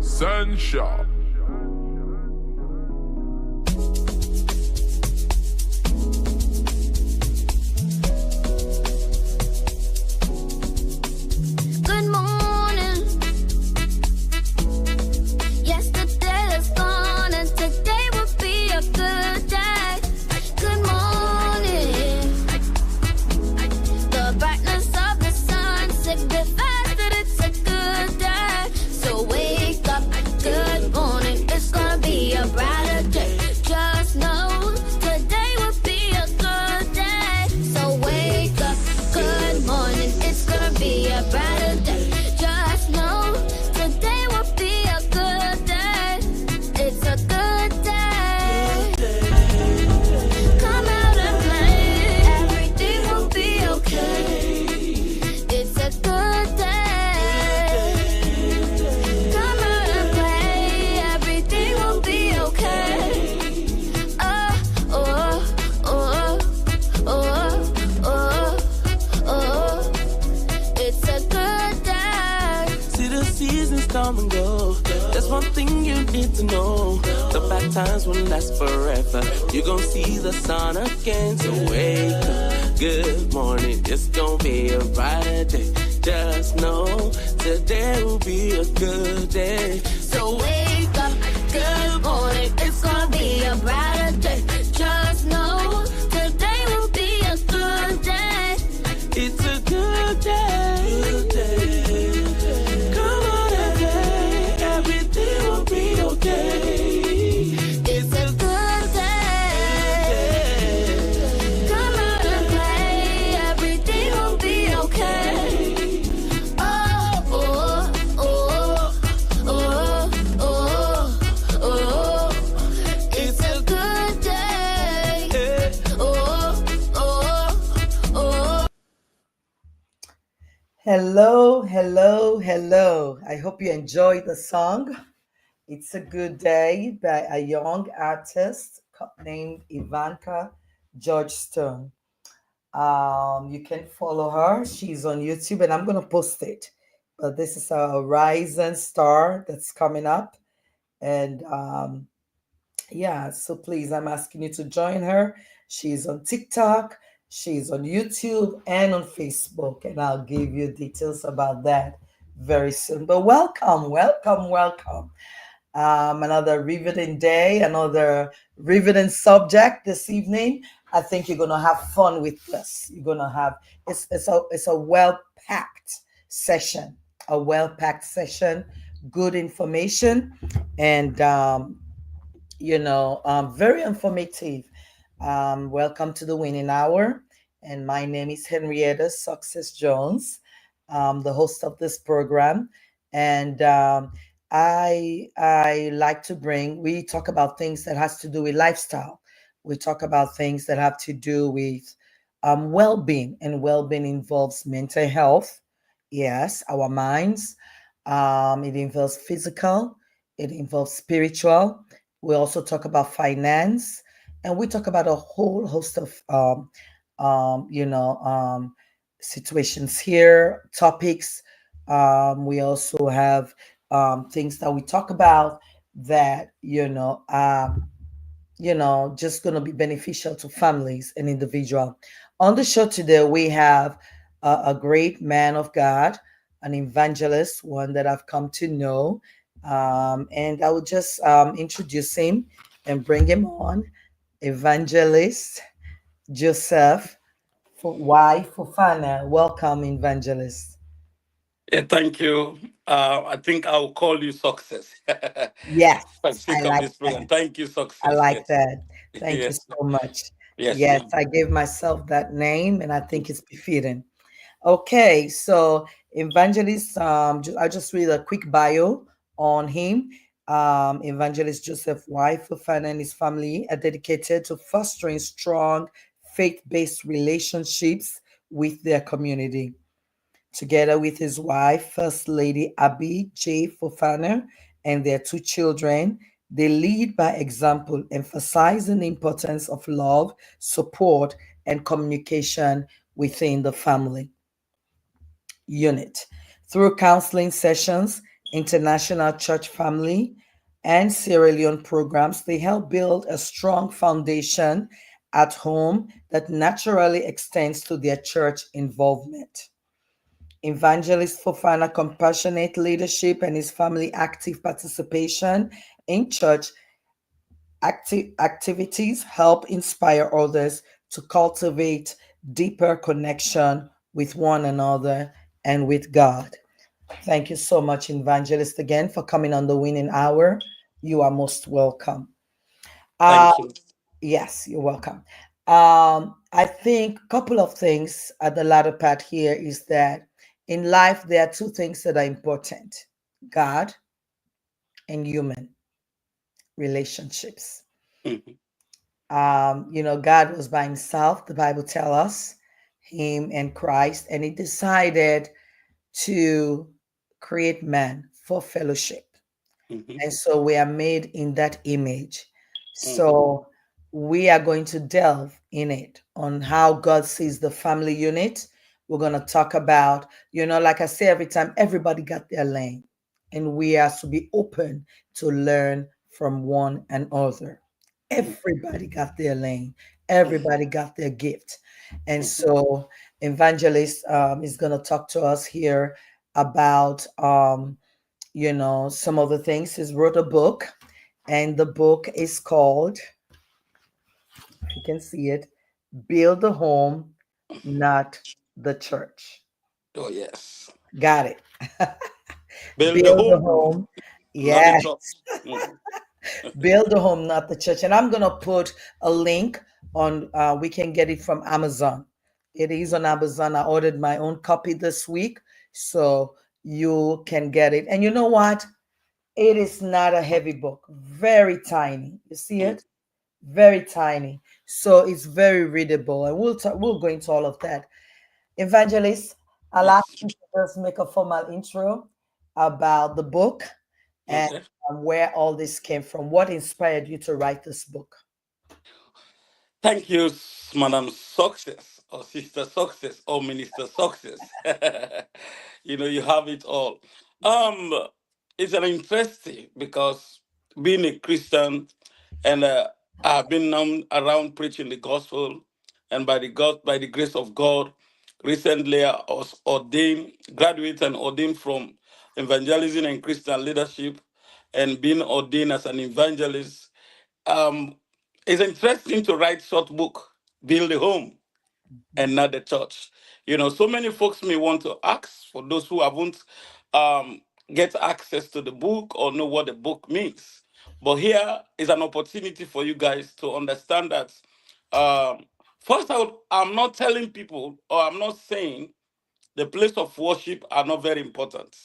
Sunshine. Come and go. There's one thing you need to know. The bad times won't last forever. You're gonna see the sun again. So wake up, good morning. It's gonna be a brighter day. Just know today will be a good day. So wake up, good morning. It's gonna be a brighter day. Just know today will be a good day. It's a good day. Good day. It's a good day. Come out and play. Everything will be okay. Oh, oh, oh, oh, oh, oh. It's a good day. Oh, oh, oh. Hello, hello, hello. I hope you enjoyed the song. It's a Good Day by a young artist named Ivanka George Stone. You can follow her. She's on YouTube and I'm going to post it. But this is a rising star that's coming up. And yeah, so please, I'm asking you to join her. She's on TikTok, she's on YouTube, and on Facebook. And I'll give you details about that very soon. But welcome, welcome, welcome. Another riveting day, another riveting subject this evening. I think you're gonna have fun with this. You're gonna have it's a well packed session, good information, and very informative. Welcome to the Winning Hour, and my name is Henrietta Success Jones, the host of this program, and I like to bring. We talk about things that has to do with lifestyle. We talk about things that have to do with well-being, and well-being involves mental health. Yes, our minds. It involves physical. It involves spiritual. We also talk about finance, and we talk about a whole host of situations here, topics. We also have things that we talk about that just going to be beneficial to families and individual. On the show today, we have a great man of God, an evangelist, one that I've come to know, and I will just introduce him and bring him on. Evangelist Joseph for Y Fofana. Welcome, evangelist. Yeah, thank you. I think I'll call you Success. Yes, For the I sake of like this program. that. Thank you, I Success. like Yes. that. Thank you Yes. so much. Yes. Yes, I gave myself that name and I think it's befitting. Okay, so Evangelist, I'll just read a quick bio on him. Evangelist Joseph Y. Fofana and his family are dedicated to fostering strong faith based relationships with their community. together with his wife, First Lady Abby J. Fofana, and their two children. They lead by example, emphasizing the importance of love, support, and communication within the family unit. Through counseling sessions, international church family, and Sierra Leone programs, they help build a strong foundation at home that naturally extends to their church involvement. Evangelist Fofana compassionate leadership and his family active participation in church activities help inspire others to cultivate deeper connection with one another and with God. Thank you so much, Evangelist, again for coming on the winning hour. You are most welcome. Uh, Thank you. yes, you're welcome. I think a couple of things at the latter part here is that in life there are two things that are important: God and human relationships. Mhm, God was by himself, the Bible tells us, him and Christ, and he decided to create man for fellowship. mhm, And so we are made in that image. mhm, So we are going to delve in it on how God sees the family unit. We're going to talk about, like I say every time, everybody got their lane. And we are to be open to learn from one another. mhm, Everybody got their lane. mhm, Everybody got their gift. And mhm. so Evangelist is going to talk to us here about some of the things. He's wrote a book, and the book is called, if you can see it, Build the Home, Not the Church. Oh, yes. Got it. Build the Build the home, home. not the Yes. church. Mhm. Build the home, not the church. And I'm going to put a link on, we can get it from Amazon. It is on Amazon. I ordered my own copy this week, so you can get it. And you know what? It is not a heavy book, very tiny. You see Mhm. it? Very tiny. So it's very readable. And we'll go into all of that. Evangelist, I'll ask Yes. you to just make a formal intro about the book and Okay. where all this came from. What inspired you to write this book? Thank you, Madam Success, or Sister Success, or Minister Success. You have it all. Um, it's an interesting because being a Christian and I've been around preaching the gospel, and by the grace of God, recently I was ordained, graduate and ordained from evangelism and Christian leadership, and being ordained as an evangelist. Um, it's interesting to write short book, build a home, and not the church. So many folks may want to ask for those who haven't um, get access to the book or know what the book means. But here is an opportunity for you guys to understand that. Um, First, I'm not telling people, or I'm not saying the place of worship are not very important.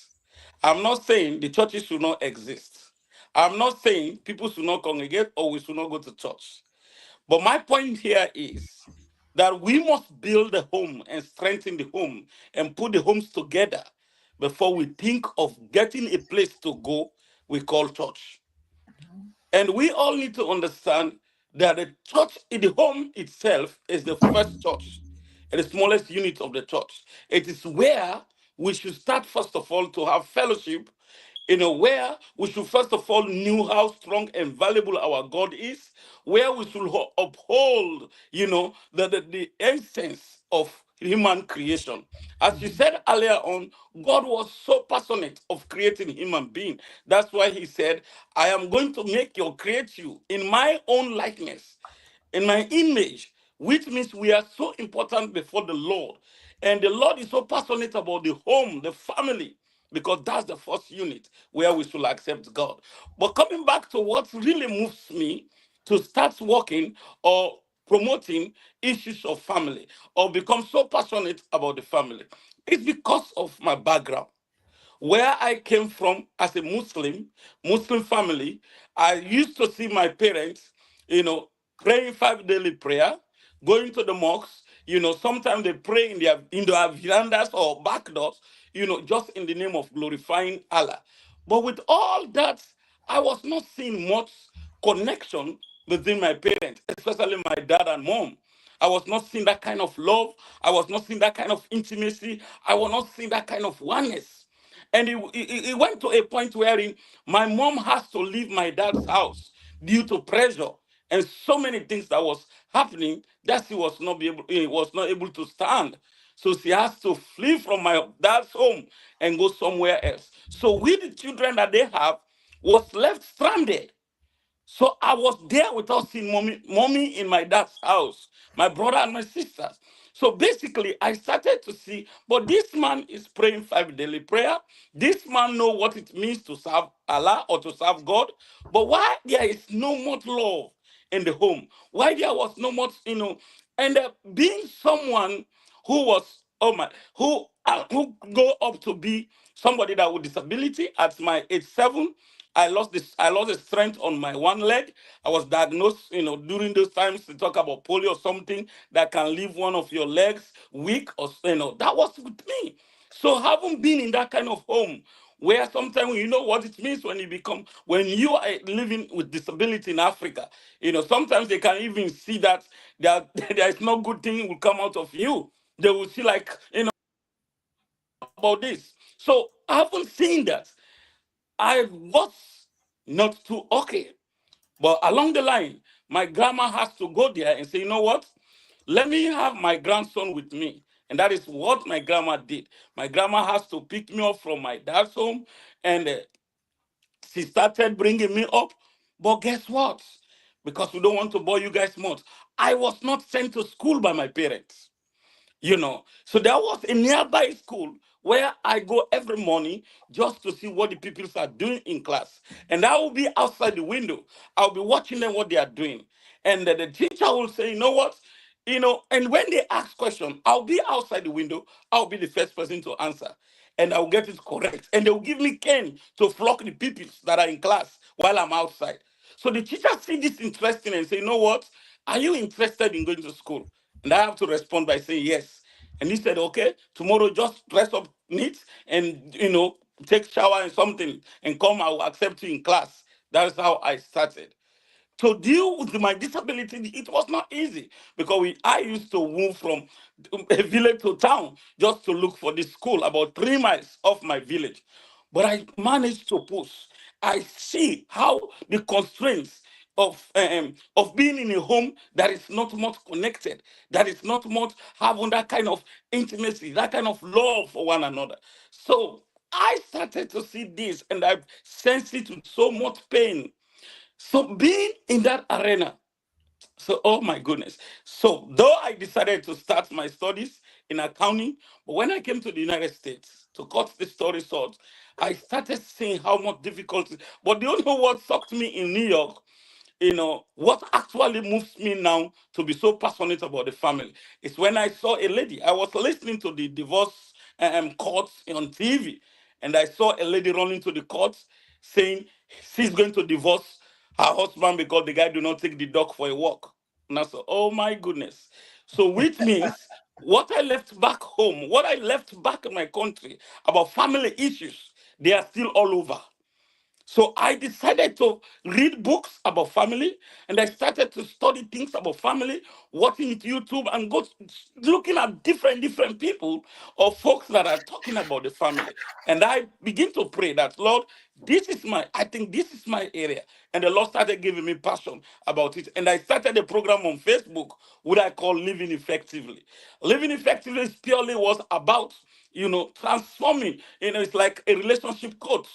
I'm not saying the churches should not exist. I'm not saying people should not congregate or we should not go to church. But my point here is that we must build a home and strengthen the home and put the homes together before we think of getting a place to go we call church. And we all need to understand that the church in the home itself is the first church, and the smallest unit of the church. It is where we should start, first of all, to have fellowship, where we should first of all know how strong and valuable our God is, where we should uphold, the essence of human creation. As you said earlier on, God was so passionate of creating human being. That's why he said, I am going to create you in my own likeness, in my image, which means we are so important before the Lord. And the Lord is so passionate about the home, the family, because that's the first unit where we should accept God. But coming back to what really moves me to start working or promoting issues of family or become so passionate about the family, it's because of my background. Where I came from as a Muslim family, I used to see my parents, praying 5 daily prayer, going to the mosque, Sometimes they pray in their verandas or back doors, just in the name of glorifying Allah. But with all that, I was not seeing much connection within my parents, especially my dad and mom. I was not seeing that kind of love. I was not seeing that kind of intimacy. I was not seeing that kind of oneness. And it went to a point wherein my mom has to leave my dad's house due to pressure and so many things that was happening that he was not able to stand. So she has to flee from my dad's home and go somewhere else. So we, the children that they have, was left stranded. So I was there without seeing mommy in my dad's house, my brother and my sisters. So basically, I started to see, but this man is praying 5 daily prayer. This man know what it means to serve Allah or to serve God. But why there is no much love in the home? Why there was no much, and being someone who was, oh my, who go up to be somebody that with disability at my age 7. I lost the strength on my one leg. I was diagnosed, during those times to talk about polio or something that can leave one of your legs weak, or that was with me. So having been in that kind of home where sometimes you know what it means when you are living with disability in Africa, sometimes they can even see that there is no good thing will come out of you. They will see like, about this. So having seen that, I was not too okay. But along the line, my grandma has to go there and say, you know what? Let me have my grandson with me. And that is what my grandma did. My grandma has to pick me up from my dad's home, and she started bringing me up. But guess what? Because we don't want to bore you guys much, I was not sent to school by my parents. So there was a nearby school where I go every morning just to see what the pupils are doing in class. And I will be outside the window. I'll be watching them what they are doing. And the teacher will say, you know what? And when they ask question, I'll be outside the window. I'll be the first person to answer. And I'll get it correct. And they'll give me cane to flog the pupils that are in class while I'm outside. So the teacher see this interesting and say, you know what? Are you interested in going to school? And I have to respond by saying yes. And he said, okay, tomorrow just dress up neat and, take shower and something and come, I will accept you in class. That's how I started. To deal with my disability, it was not easy because I used to move from a village to town just to look for this school about 3 miles off my village. But I managed to push. I see how the constraints of being in a home that is not much connected, that is not much having that kind of intimacy, that kind of love for one another. So I started to see this, and I sensed it with so much pain. So being in that arena, so oh my goodness. So though I decided to start my studies in accounting, but when I came to the United States, to cut the story short, I started seeing how much difficulty. But do you know what sucked me in New York? What actually moves me now to be so passionate about the family is when I saw a lady. I was listening to the divorce courts on TV, and I saw a lady running to the courts saying she's going to divorce her husband because the guy do not take the dog for a walk. And I said, oh my goodness. So which means what I left back home, what I left back in my country about family issues, they are still all over. So I decided to read books about family, and I started to study things about family, watching it YouTube and looking at different people or folks that are talking about the family. And I begin to pray that, Lord, I think this is my area. And the Lord started giving me passion about it. And I started a program on Facebook, what I call Living Effectively. Living Effectively purely was about transforming. It's like a relationship coach,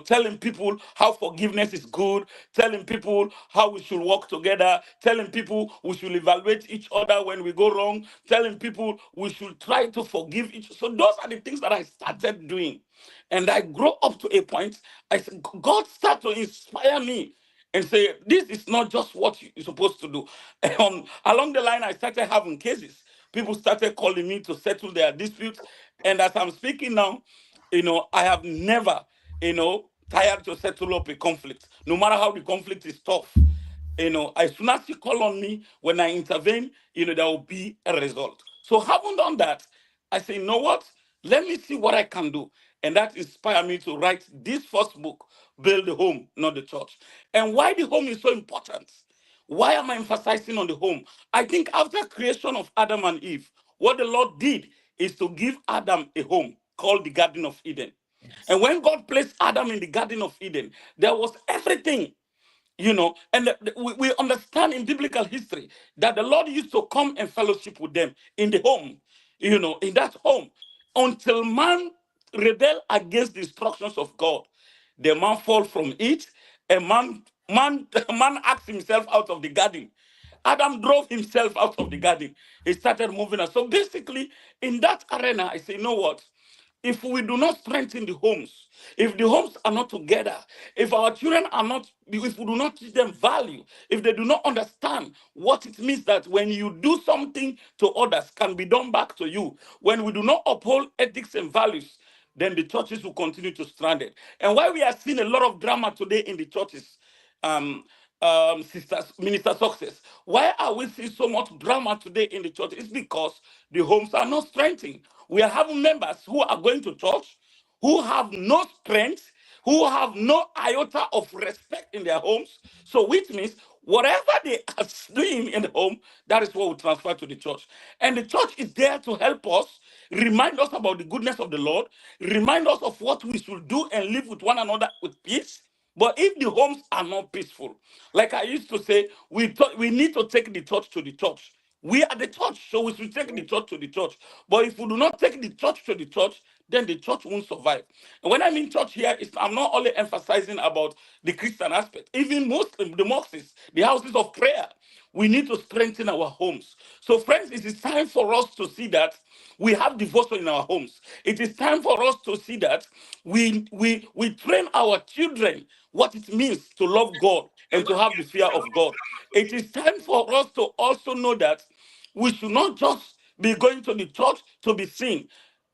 telling people how forgiveness is good, telling people how we should work together, telling people we should evaluate each other when we go wrong, telling people we should try to forgive each. So those are the things that I started doing. And I grow up to a point, I said, God started to inspire me and say, this is not just what you're supposed to do. Along the line, I started having cases. People started calling me to settle their disputes. And as I'm speaking now, I have never, tired to settle up a conflict, no matter how the conflict is tough. As soon as you call on me, when I intervene, there will be a result. So having done that, I say, you know what? Let me see what I can do. And that inspired me to write this first book, Build the Home, Not the Church. And why the home is so important. Why am I emphasizing on the home? I think after creation of Adam and Eve, what the Lord did is to give Adam a home called the Garden of Eden. And Yes. when God placed Adam in the Garden of Eden, there was everything, and we understand in biblical history that the Lord used to come and fellowship with them in the home, in that home, until man rebel against the instructions of God. The man fall from it, and man asked himself out of the garden. Adam drove himself out of the garden. He started moving us. So basically, in that arena, I say, you know what? If we do not strengthen the homes, if the homes are not together, if our children are not, if we do not teach them value, if they do not understand what it means that when you do something to others can be done back to you, when we do not uphold ethics and values, then the churches will continue to stranded. And why we are seeing a lot of drama today in the churches, um, sisters, minister success. Why are we seeing so much drama today in the church? It's because the homes are not strengthening. We are having members who are going to church, who have no strength, who have no iota of respect in their homes. So, which means whatever they are doing in the home, that is what we transfer to the church. And the church is there to help us, remind us about the goodness of the Lord, remind us of what we should do and live with one another with peace. But if the homes are not peaceful, like I used to say, we need to take the church to the church. We are the church, so we should take the church to the church. But if we do not take the church to the church, then the church won't survive. And when I mean church here, I'm not only emphasizing about the Christian aspect. Even Muslim, the mosques, the houses of prayer, we need to strengthen our homes. So, friends, it is time for us to see that we have devotion in our homes. It is time for us to see that we train our children what it means to love God and to have the fear of God. It is time for us to also know that we should not just be going to the church to be seen.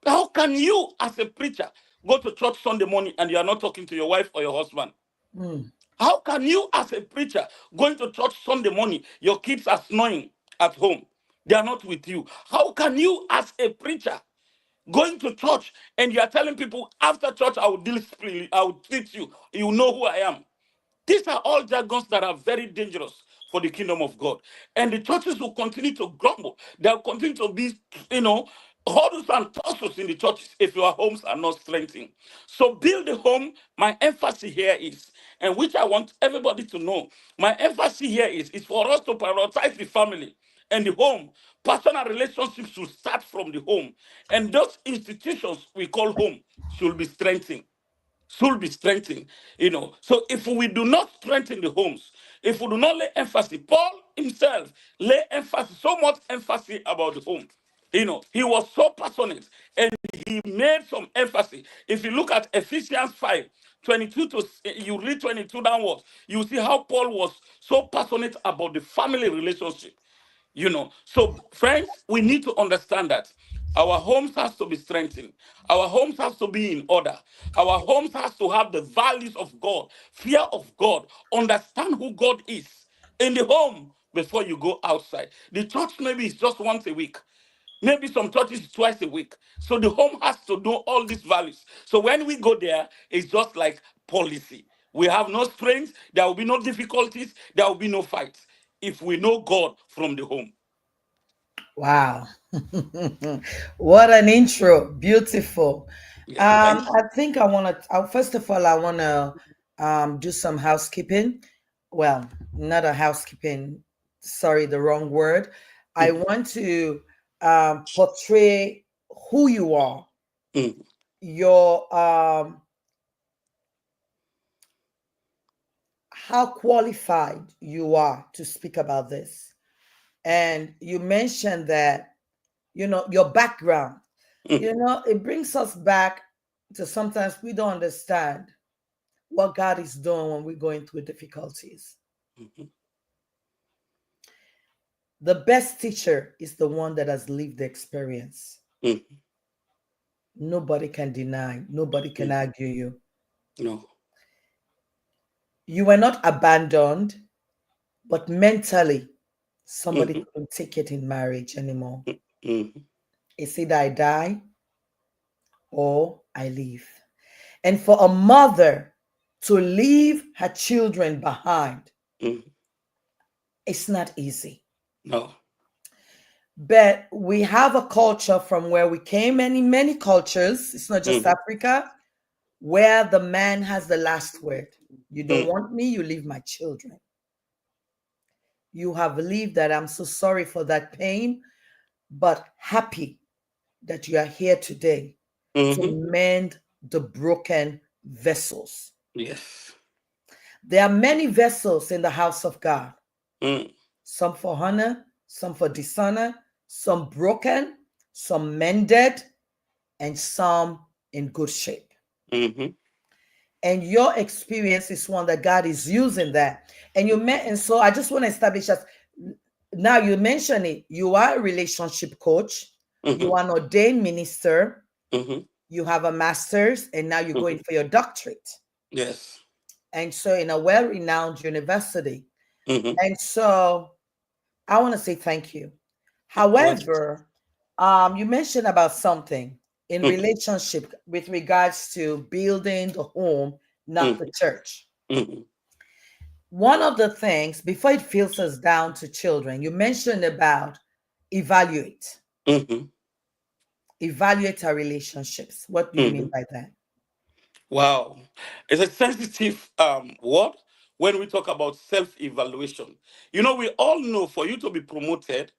How can you, as a preacher, go to church Sunday morning and you are not talking to your wife or your husband? Mm. How can you, as a preacher, going to church Sunday morning, your kids are snoring at home? They are not with you. How can you, as a preacher, going to church and you are telling people after church I will deal spiritually, I will treat you, you know who I am? These are all jargons that are very dangerous for the kingdom of God. And the churches will continue to grumble. They'll continue to be, hurdles and tussles in the churches if your homes are not strengthened. So build a home. My emphasis here is, and which I want everybody to know, my emphasis here is for us to prioritize the family and the home. Personal relationships should start from the home. And those institutions we call home should be strengthened, should be strengthened. So if we do not strengthen the homes, if we do not lay emphasis, Paul himself lay emphasis, so much emphasis about the home. He was so passionate and he made some emphasis. If you look at Ephesians 5, 22 to you read 22 downwards, you see how Paul was so passionate about the family relationship. So friends, we need to understand that our homes has to be strengthened. Our homes has to be in order. Our homes has to have the values of God, fear of God, understand who God is in the home before you go outside. The church maybe is just once a week. Maybe some churches twice a week. So the home has to do all these values. So when we go there, it's just like policy. We have no strength, there will be no difficulties, there will be no fights if we know God from the home. Wow. What an intro. Beautiful. Yeah, thank you. I think I want to, first of all, I want to do some housekeeping. Well, not a housekeeping, sorry, the wrong word. I Mm, want to portray who you are, mm, your, how qualified you are to speak about this. And you mentioned that, your background. mm, It brings us back to sometimes we don't understand what God is doing when we're going through difficulties. mhm, The best teacher is the one that has lived the experience. mm, Nobody can deny, nobody can mm. argue you. No. You were not abandoned, but mentally, somebody Mm-hmm. couldn't take it in marriage anymore. Mm-hmm. It's either I die or I leave. And for a mother to leave her children behind, Mm-hmm. it's not easy. No. But we have a culture from where we came, many cultures, it's not just Mm-hmm. Africa, where the man has the last word. You don't Mm-hmm. want me, you leave my children. You have lived that. I'm so sorry for that pain, but happy that you are here today to Mm-hmm. mend the broken vessels. Yes. There are many vessels in the house of God, Mm-hmm. some for honor, some for dishonor, some broken, some mended, and some in good shape. Mm-hmm. And your experience is one that God is using that. And you met, and so I just want to establish that now you mention it. You are a relationship coach, you Mm-hmm. are an ordained minister, Mm-hmm. you have a master's, and now you're Mm-hmm. going for your doctorate. Yes. And so in a well-renowned university. Mm-hmm. And so I want to say thank you. What? However, you mentioned about something in Mm-hmm. relationship with regards to building the home, not the church. Mm-hmm. One of the things, before it filters down to children, you mentioned about evaluate, Mm-hmm. evaluate our relationships. What do you Mm-hmm. mean by that? Wow. It's a sensitive word when we talk about self-evaluation. You know, we all know for you to be promoted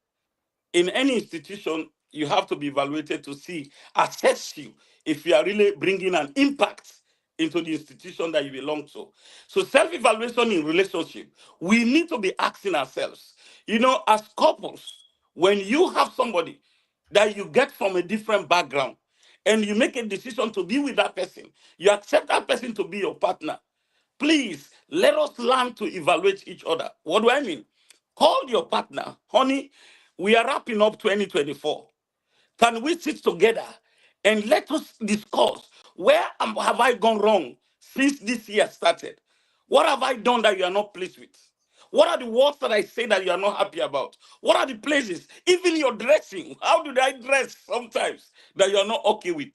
in any institution, you have to be evaluated to see, assess you if you are really bringing an impact into the institution that you belong to. So self-evaluation in relationship, we need to be asking ourselves, you know, as couples, when you have somebody that you get from a different background and you make a decision to be with that person, you accept that person to be your partner, please let us learn to evaluate each other. What do I mean? Call your partner, honey, we are wrapping up 2024. Can we sit together and let us discuss where have I gone wrong since this year started? What have I done that you are not pleased with? What are the words that I say that you are not happy about? What are the places, even your dressing? How did I dress sometimes that you are not okay with?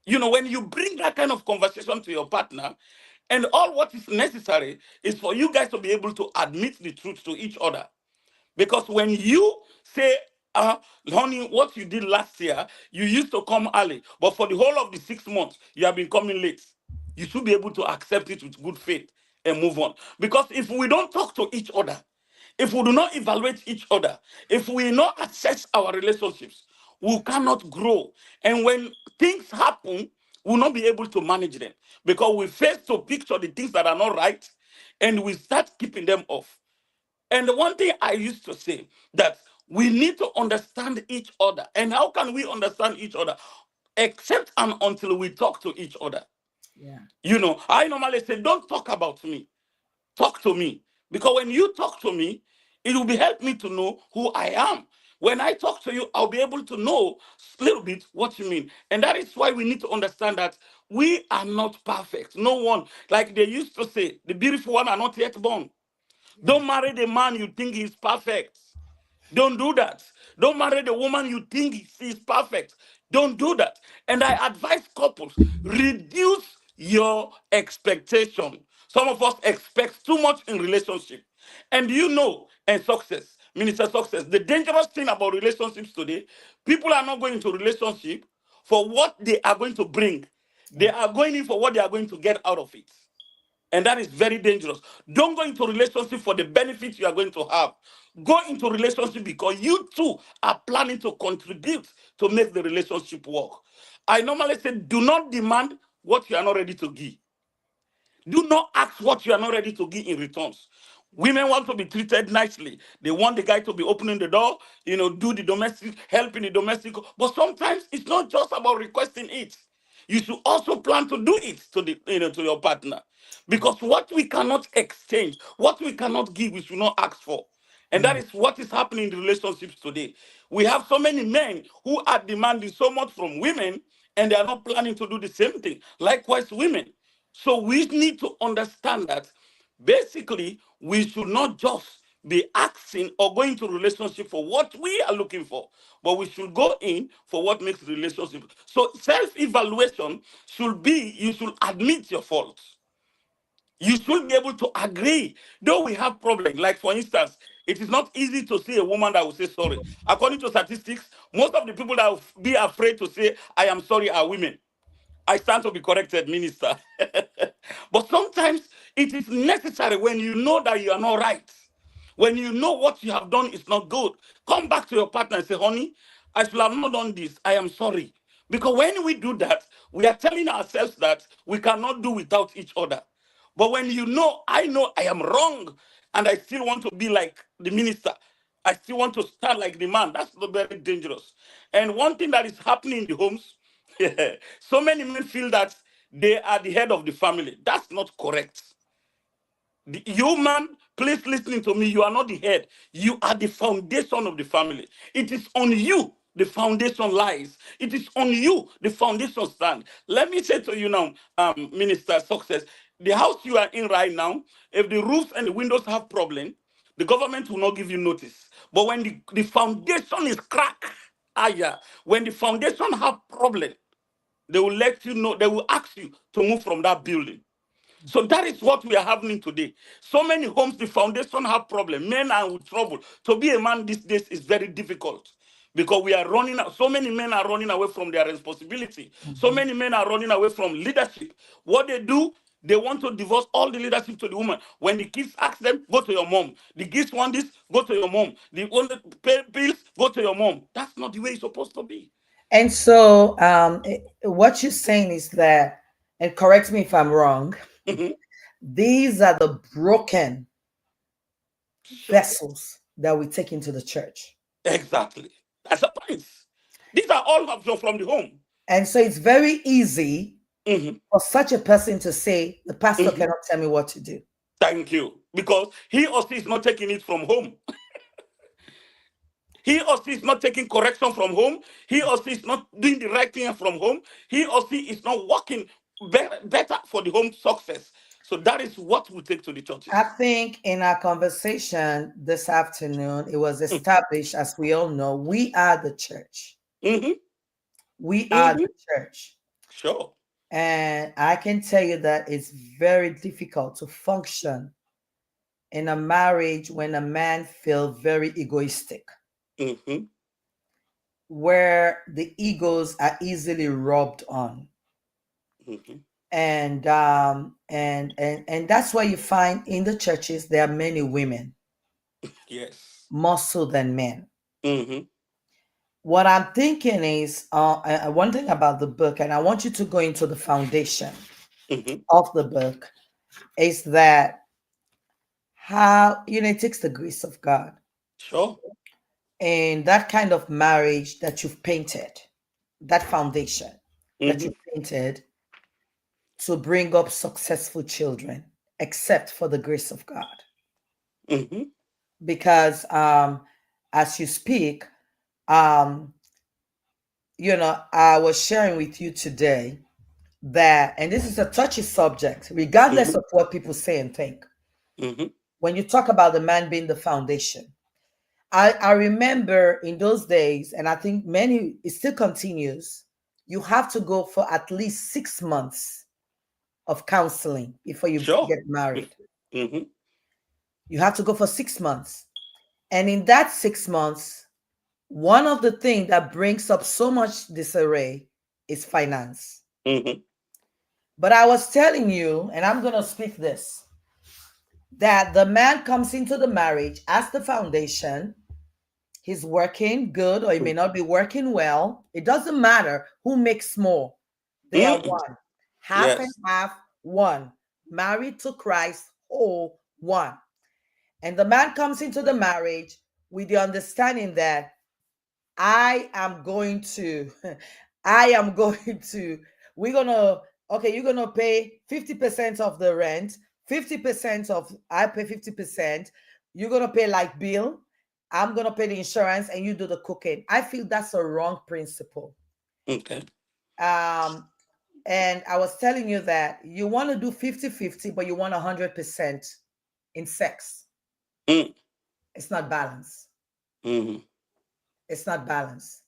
You know, when you bring that kind of conversation to your partner, and all what is necessary is for you guys to be able to admit the truth to each other. Because when you say, honey, what you did last year, you used to come early, but for the whole of the 6 months, you have been coming late. You should be able to accept it with good faith and move on. Because if we don't talk to each other, if we do not evaluate each other, if we not assess our relationships, we cannot grow. And when things happen, we'll not be able to manage them because we fail to picture the things that are not right and we start keeping them off. And the one thing I used to say that we need to understand each other. And how can we understand each other? Except and until we talk to each other. Yeah. You know, I normally say, don't talk about me, talk to me. Because when you talk to me, it will be help me to know who I am. When I talk to you, I'll be able to know a little bit what you mean. And that is why we need to understand that we are not perfect. No one, like they used to say, the beautiful one are not yet born. Yeah. Don't marry the man you think is perfect. Don't do that. Don't marry the woman you think is perfect. Don't do that. And I advise couples, reduce your expectation. Some of us expect too much in relationship. And you know, and success, minister success, the dangerous thing about relationships today, people are not going into relationship for what they are going to bring. They Yeah. are going in for what they are going to get out of it. And that is very dangerous. Don't go into relationship for the benefits you are going to have. Go into relationship because you too are planning to contribute to make the relationship work. I normally say, do not demand what you are not ready to give. Do not ask what you are not ready to give in returns. Women want to be treated nicely. They want the guy to be opening the door, you know, do the domestic, help in the domestic. But sometimes it's not just about requesting it. You should also plan to do it to the, you know, to your partner. Because what we cannot exchange, what we cannot give, we should not ask for. And that Mm. is what is happening in relationships today. We have so many men who are demanding so much from women, and they are not planning to do the same thing. Likewise, women. So we need to understand that basically we should not just be asking or going to relationship for what we are looking for, but we should go in for what makes relationship. So self-evaluation should be, you should admit your faults. You should be able to agree, though we have problems. Like, for instance, it is not easy to see a woman that will say sorry. According to statistics, most of the people that will be afraid to say I am sorry are women. I stand to be corrected, minister. But sometimes it is necessary, when you know that you are not right, when you know what you have done is not good, come back to your partner and say, honey, I should have not done this. I am sorry. Because when we do that, we are telling ourselves that we cannot do without each other. But when you know I am wrong, and I still want to be like the minister, I still want to stand like the man, that's not very dangerous. And one thing that is happening in the homes, so many men feel that they are the head of the family. That's not correct. You man, please listening to me. You are not the head. You are the foundation of the family. It is on you the foundation lies. It is on you the foundation stand. Let me say to you now, Minister Success, the house you are in right now, if the roofs and the windows have problem, the government will not give you notice. But when the foundation is cracked, yeah, when the foundation have problem, they will let you know. They will ask you to move from that building. So that is what we are having today. So many homes, the foundation have problem. Men are with trouble. To be a man these days is very difficult because we are running. So many men are running away from their responsibility. So Mhm. many men are running away from leadership. What they do, they want to divorce all the leadership to the woman. When the kids ask them, go to your mom. The kids want this, go to your mom. The only pay bills, go to your mom. That's not the way it's supposed to be. And so, what you're saying is that, and correct me if I'm wrong, Mhm. these are the broken Sure. vessels that we take into the church. Exactly. That's the point. These are all options from the home. And so it's very easy Mhm. for such a person to say, the pastor Mhm. cannot tell me what to do. Thank you. Because he or she is not taking it from home. He or she is not taking correction from home. He or she is not doing the right thing from home. He or she is not working better for the home success. So that is what we take to the I churches. think in our conversation this afternoon, it was established, as we all know, we are the church. Mm-hmm. We are Mm-hmm. the church. Sure. And I can tell you that it's very difficult to function in a marriage when a man feels very egoistic, Mm-hmm. where the egos are easily rubbed on. Mm-hmm. And that's why you find in the churches there are many women Yes. more so than men. Mm-hmm. What I'm thinking is one thing about the book, and I want you to go into the foundation Mm-hmm. of the book, is that how, it takes the grace of God Sure. and that kind of marriage that you've painted, that foundation that Mm-hmm. you've painted to bring up successful children, except for the grace of God. Mm-hmm. Because as you speak, um, I was sharing with you today that, and this is a touchy subject, regardless Mm-hmm. of what people say and think. Mm-hmm. When you talk about the man being the foundation, I remember in those days, and I think many, it still continues, you have to go for at least 6 months of counseling before you Sure. get married. Mm-hmm. You have to go for 6 months. And in that 6 months, one of the things that brings up so much disarray is finance. Mm-hmm. But I was telling you, and I'm going to speak this, that the man comes into the marriage as the foundation. He's working good, or he may not be working well. It doesn't matter who makes more. They are Mm-hmm. one. Half and Yes. half, one. Married to Christ, whole, one. And the man comes into the marriage with the understanding that I am going to, I am going to, we're gonna, okay, you're gonna pay 50% of the rent, 50% of, I pay 50%, you're gonna pay like bill, I'm gonna pay the insurance, and you do the cooking. I feel that's a wrong principle. Okay. Um, and I was telling you that you want to do 50-50, but you want 100% in sex. Mm. It's not balanced. Mm-hmm. It's not balanced.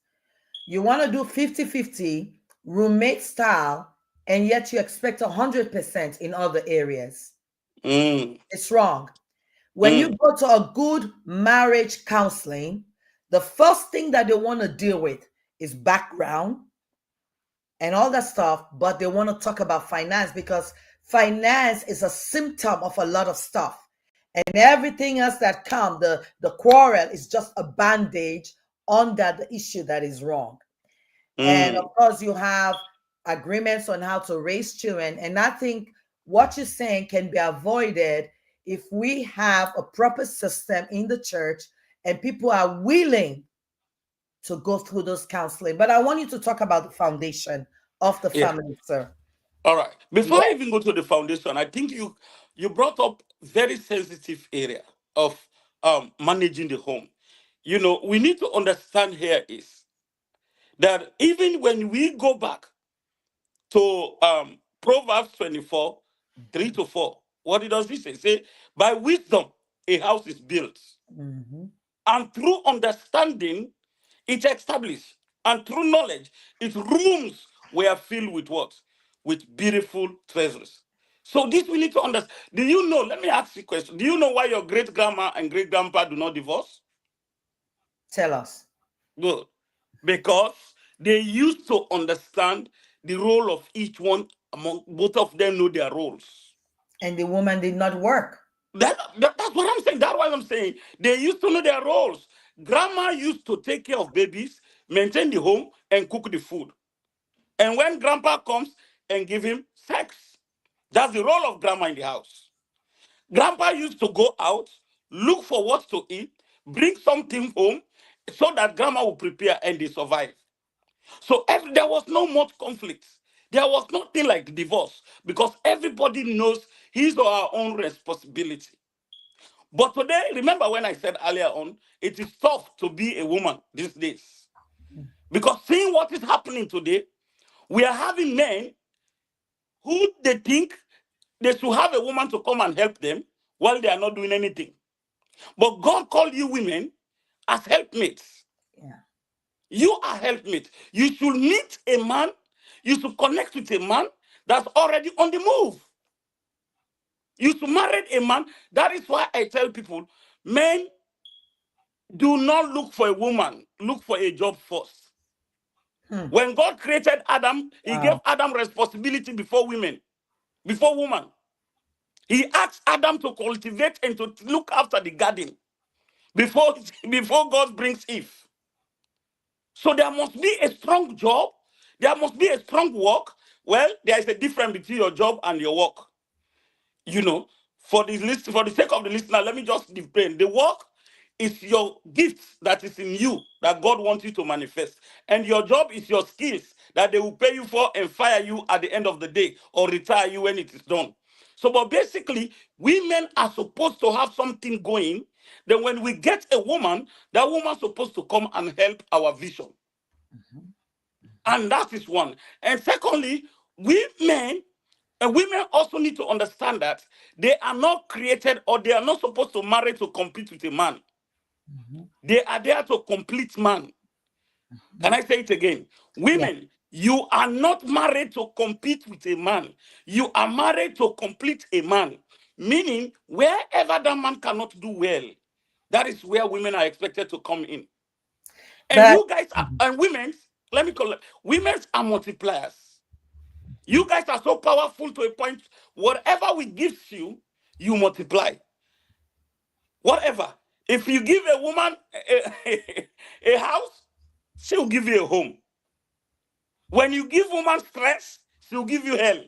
You want to do 50-50 roommate style, and yet you expect 100% in other areas. Mm, It's wrong. When you mm, go to a good marriage counseling, the first thing that they want to deal with is background and all that stuff, but they want to talk about finance because finance is a symptom of a lot of stuff. And everything else that comes, the quarrel is just a bandage under the issue that is wrong. And of mm. course, you have agreements on how to raise children. And I think what you're saying can be avoided if we have a proper system in the church and people are willing to go through those counseling. But I want you to talk about the foundation of the Yeah. family, sir. All right. Before I Yeah. even go to the foundation, I think you brought up very sensitive area of managing the home. We need to understand here is that even when we go back to Proverbs 24, 3 to 4, what it does he say? Say, by wisdom a house is built, Mhm. and through understanding it's established, and through knowledge its rooms were filled with what? With beautiful treasures. So this we need to understand. Do you know? Let me ask you a question. Do you know why your great grandma and great grandpa do not divorce? Tell us. Good. Because they used to understand the role of each one, among both of them know their roles. And the woman did not work. That's what I'm saying. That's what I'm saying. They used to know their roles. Grandma used to take care of babies, maintain the home, and cook the food. And when grandpa comes and give him sex, that's the role of grandma in the house. Grandpa used to go out, look for what to eat, bring something home, so that grandma will prepare and they survive. So there was no much conflict. There was nothing like divorce because everybody knows his or her own responsibility. But today, remember when I said earlier on, it is tough to be a woman these days. Because seeing what is happening today, we are having men who they think they should have a woman to come and help them while they are not doing anything. But God called you women as helpmates. Yeah. You are helpmates. You should meet a man, you should connect with a man that's already on the move. You should marry a man. That is why I tell people, men, do not look for a woman, look for a job first. Hmm. When God created Adam, he gave Wow. Adam responsibility before women, before woman. He asked Adam to cultivate and to look after the garden before, before God brings Eve. So there must be a strong job, there must be a strong work. Well, there is a difference between your job and your work. you know, for the sake of the listener, let me just define the work is your gift that is in you that God wants you to manifest, and your job is your skills that they will pay you for and fire you at the end of the day or retire you when it is done. So, but basically, women are supposed to have something going. Then, when we get a woman, that woman's supposed to come and help our vision, Mhm. and that is one. And secondly, we men and women also need to understand that they are not created or they are not supposed to marry to compete with a man. Mhm. They are there to complete man. Can Mhm. I say it again? Yeah. Women, you are not married to compete with a man. You are married to complete a man. Meaning, wherever that man cannot do well, that is where women are expected to come in. And But you guys are, and women, let me call it, women are multipliers. You mhm. guys are so powerful to a point, whatever we give you, you multiply. Whatever. If you give a woman a house, she'll give you a home. When you give woman stress, she'll give you hell.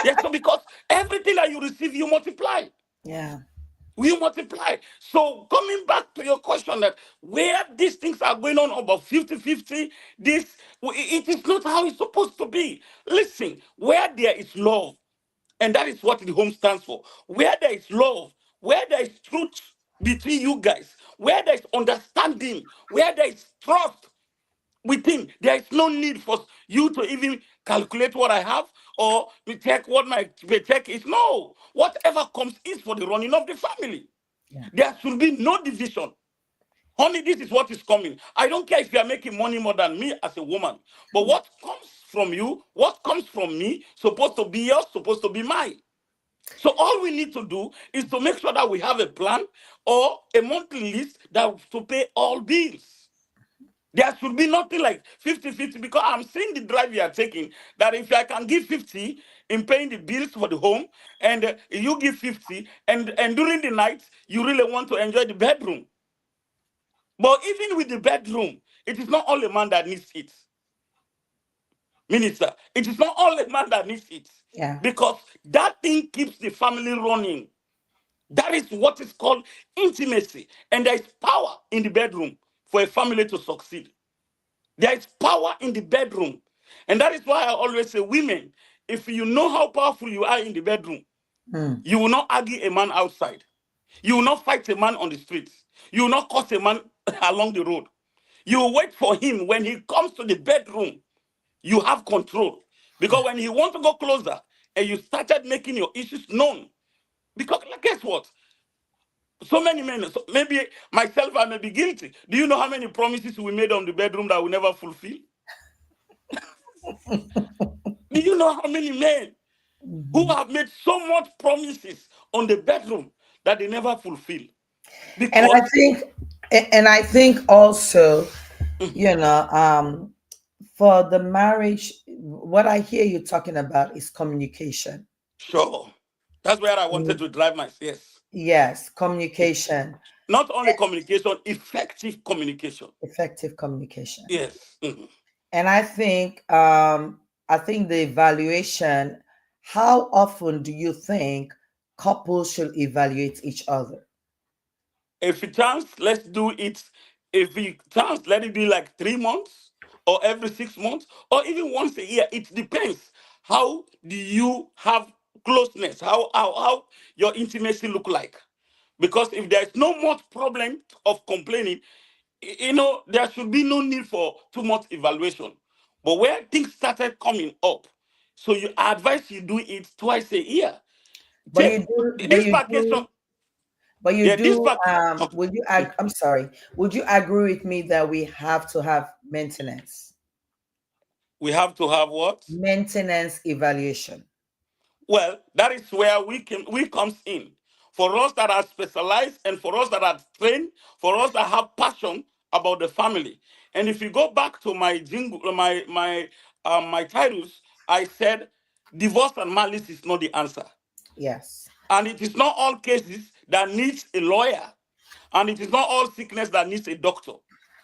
Yes, so because everything that you receive, you multiply. Yeah. We multiply. So coming back to your question that where these things are going on about 50-50, this it is not how it's supposed to be. Listen, where there is love, and that is what the home stands for. Where there is love, where there is truth between you guys, where there is understanding, where there is trust within, there is no need for you to even calculate what I have or check what my check is. No, whatever comes is for the running of the family. Yeah. There should be no division. Honey, this is what is coming. I don't care if you are making money more than me as a woman. But what comes from you, what comes from me, supposed to be yours, supposed to be mine. So all we need to do is to make sure that we have a plan or a monthly list that to pay all bills. There should be nothing like 50-50, because I'm seeing the drive you are taking, that if I can give 50 in paying the bills for the home, and you give 50, and during the night, you really want to enjoy the bedroom. But even with the bedroom, it is not all a man that needs it. Minister, it is not all a man that needs it. Yeah. Because that thing keeps the family running. That is what is called intimacy. And there is power in the bedroom for a family to succeed. There is power in the bedroom. And that is why I always say, women, if you know how powerful you are in the bedroom, Mm. you will not argue a man outside. You will not fight a man on the streets. You will not curse a man along the road. You will wait for him. When he comes to the bedroom, you have control. Because when he wants to go closer and you started making your issues known, because guess what? So many men, so maybe myself, I may be guilty. Do you know how many promises we made on the bedroom that we never fulfill? Do you know how many men who Mhm. have made so much promises on the bedroom that they never fulfill? And Because I think, and I think also, Mhm. you know, for the marriage, what I hear you talking about is communication. Sure, that's where I wanted to drive my yes. Yes, Yes. communication, Not only communication, effective communication. effective communication. Yes. Mhm. And I think the evaluation, how often do you think couples should evaluate each other? If it chance, let's do it. If it chance, let it be like 3 months or every 6 months or even once a year. It depends. How do you have closeness? How your intimacy look like? Because if there's no much problem of complaining, there should be no need for too much evaluation. But where things started coming up, so you I advise you do it twice a year. But Take you do, this vacation. but you Yeah, this do, vac. Okay. would you, Mm. I'm sorry, would you agree with me that we have to have maintenance? We have to have what? Maintenance evaluation. Well, that is where we comes in. For us that are specialized and for us that are trained, for us that have passion about the family. And if you go back to my jingle, my titles, I said divorce and malice is not the answer. Yes. And it is not all cases that needs a lawyer. And it is not all sickness that needs a doctor.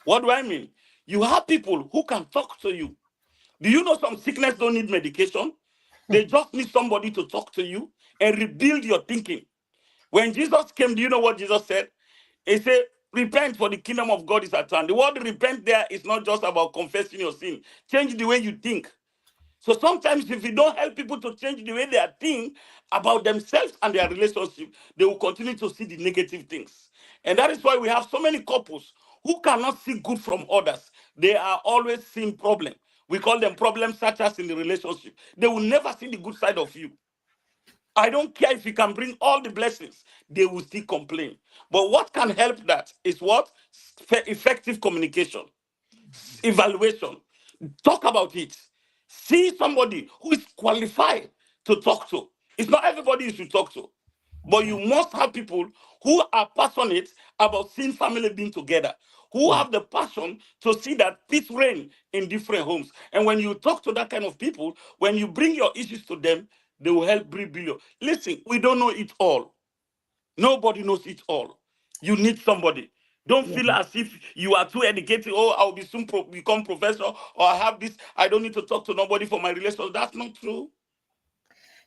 What do I mean? You have people who can talk to you. Do you know some sickness don't need medication? They just need somebody to talk to you and rebuild your thinking. When Jesus came, do you know what Jesus said? He said, repent for the kingdom of God is at hand. The word repent there is not just about confessing your sin. Change the way you think. So sometimes if you don't help people to change the way they are think about themselves and their relationship, they will continue to see the negative things. And that is why we have so many couples who cannot see good from others. They are always seeing problem. We call them problem searchers in the relationship. They will never see the good side of you. I don't care if you can bring all the blessings, they will still complain. But what can help that is what? Effective communication, evaluation. Talk about it. See somebody who is qualified to talk to. It's not everybody you should talk to, but Okay. you must have people who are passionate about seeing family being together, who Yeah. have the passion to see that peace reign in different homes. And when you talk to that kind of people, when you bring your issues to them, they will help rebuild you. Listen, we don't know it all. Nobody knows it all. You need somebody. Don't Yeah. feel as if you are too educated. Oh, I'll be soon become professor, or I have this. I don't need to talk to nobody for my relations. That's not true.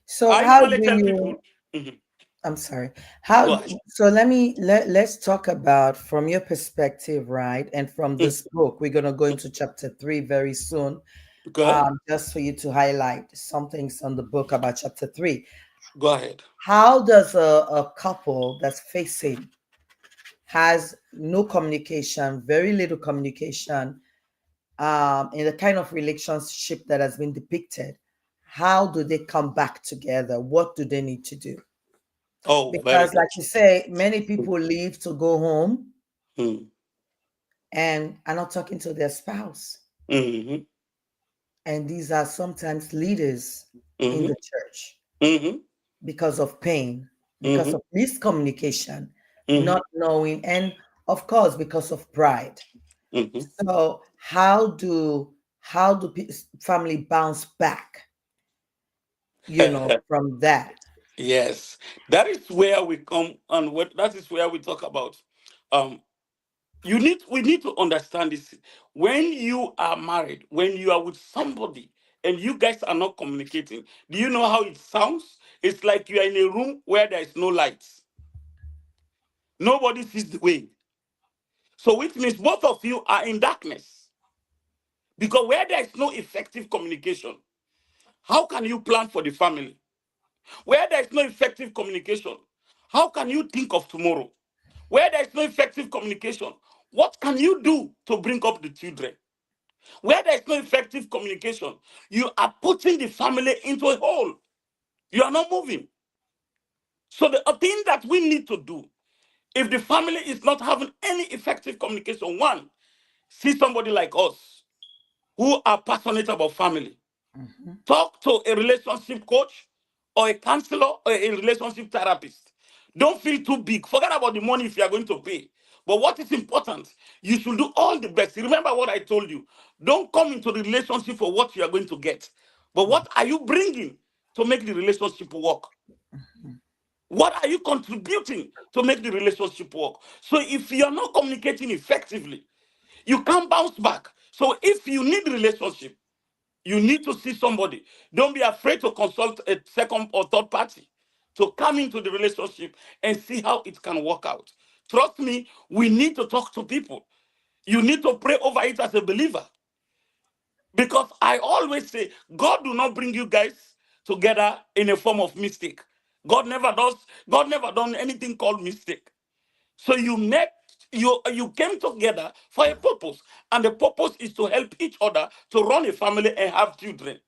So I how usually do tell you, people, mhm, I'm sorry. go How, ahead. so let's talk about from your perspective, right? And from Mm, this book, we're gonna go into chapter 3 very soon. go ahead. Just for you to highlight some things on the book about chapter 3. Go ahead. How does a couple that's facing has no communication, very little communication, in the kind of relationship that has been depicted, how do they come back together? What do they need to do? Oh, very Because, good. like you say, many people leave to go home Mm. and are not talking to their spouse. Mm-hmm. And these are sometimes leaders in Mm-hmm. the church Mm-hmm. because of pain, because Mm-hmm. of miscommunication, Mm-hmm. not knowing, and of course, because of pride. Mm-hmm. So, how do family bounce back, from that? Yes, that is where we come, and that is where we talk about. Um, we need to understand this. When you are married, when you are with somebody, and you guys are not communicating, do you know how it sounds? It's like you are in a room where there is no lights. Nobody sees the way. So, which means both of you are in darkness. Because where there is no effective communication, how can you plan for the family? Where there is no effective communication, how can you think of tomorrow? Where there is no effective communication, what can you do to bring up the children? Where there is no effective communication, you are putting the family into a hole. You are not moving. So the thing that we need to do, if the family is not having any effective communication, one, see somebody like us who are passionate about family. Mhm. Talk to a relationship coach or a counselor or a relationship therapist. Don't feel too big. Forget about the money if you are going to pay. But what is important, you should do all the best. Remember what I told you. Don't come into the relationship for what you are going to get. But what are you bringing to make the relationship work? What are you contributing to make the relationship work? So if you're not communicating effectively, you can't bounce back. So if you need relationship, you need to see somebody. Don't be afraid to consult a second or third party to come into the relationship and see how it can work out. Trust me, we need to talk to people. You need to pray over it as a believer. Because I always say, God do not bring you guys together in a form of mistake. God never does, God never done anything called mistake. So you came together for a purpose, and the purpose is to help each other to run a family and have children.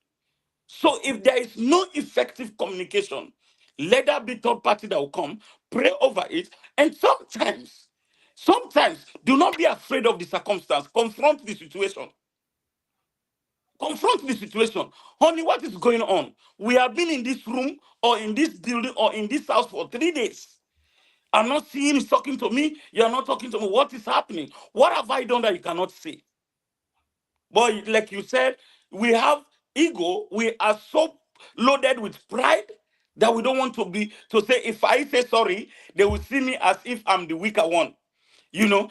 So if there is no effective communication, let that be third party that will come, pray over it, and sometimes do not be afraid of the circumstance. Confront the situation. Confront the situation. Honey, what is going on? We have been in this room or in this building or in this house for 3 days. I'm not seeing you talking to me. You're not talking to me. What is happening? What have I done that you cannot see? But like you said, we have ego. We are so loaded with pride that we don't want to say, if I say sorry, they will see me as if I'm the weaker one.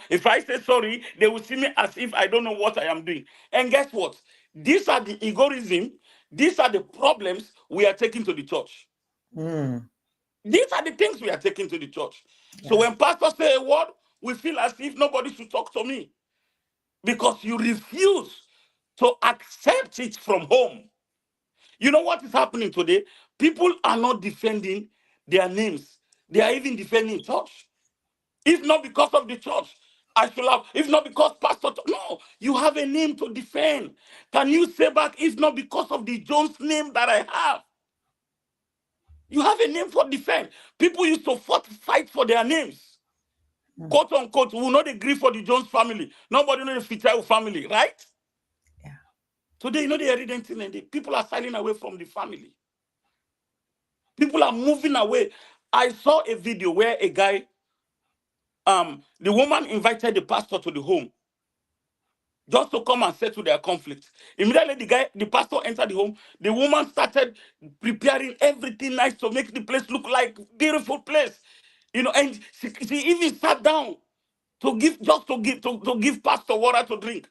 If I say sorry, they will see me as if I don't know what I am doing. And guess what? These are the egoism. These are the problems we are taking to the church. Mm, These are the things we are taking to the church. So yeah. when pastors say a word, we feel as if nobody should talk to me because you refuse to accept it from home. You know what is happening today? People are not defending their names. They are even defending church. If not because of the church, I should have, if not because pastor, no, you have a name to defend. Can you say back, if not because of the Jones name that I have? You have a name for defend. People used to fight for their names. Mm, Quote unquote, we will not agree for the Jones family. Nobody knows the Fitzgerald family, right? yeah. Today, the identity and people are signing away from the family. People are moving away. I saw a video where a guy, the woman invited the pastor to the home just to come and settle their conflict. Immediately, the pastor entered the home. The woman started preparing everything nice to make the place look like beautiful place. And she even sat down to give pastor water to drink.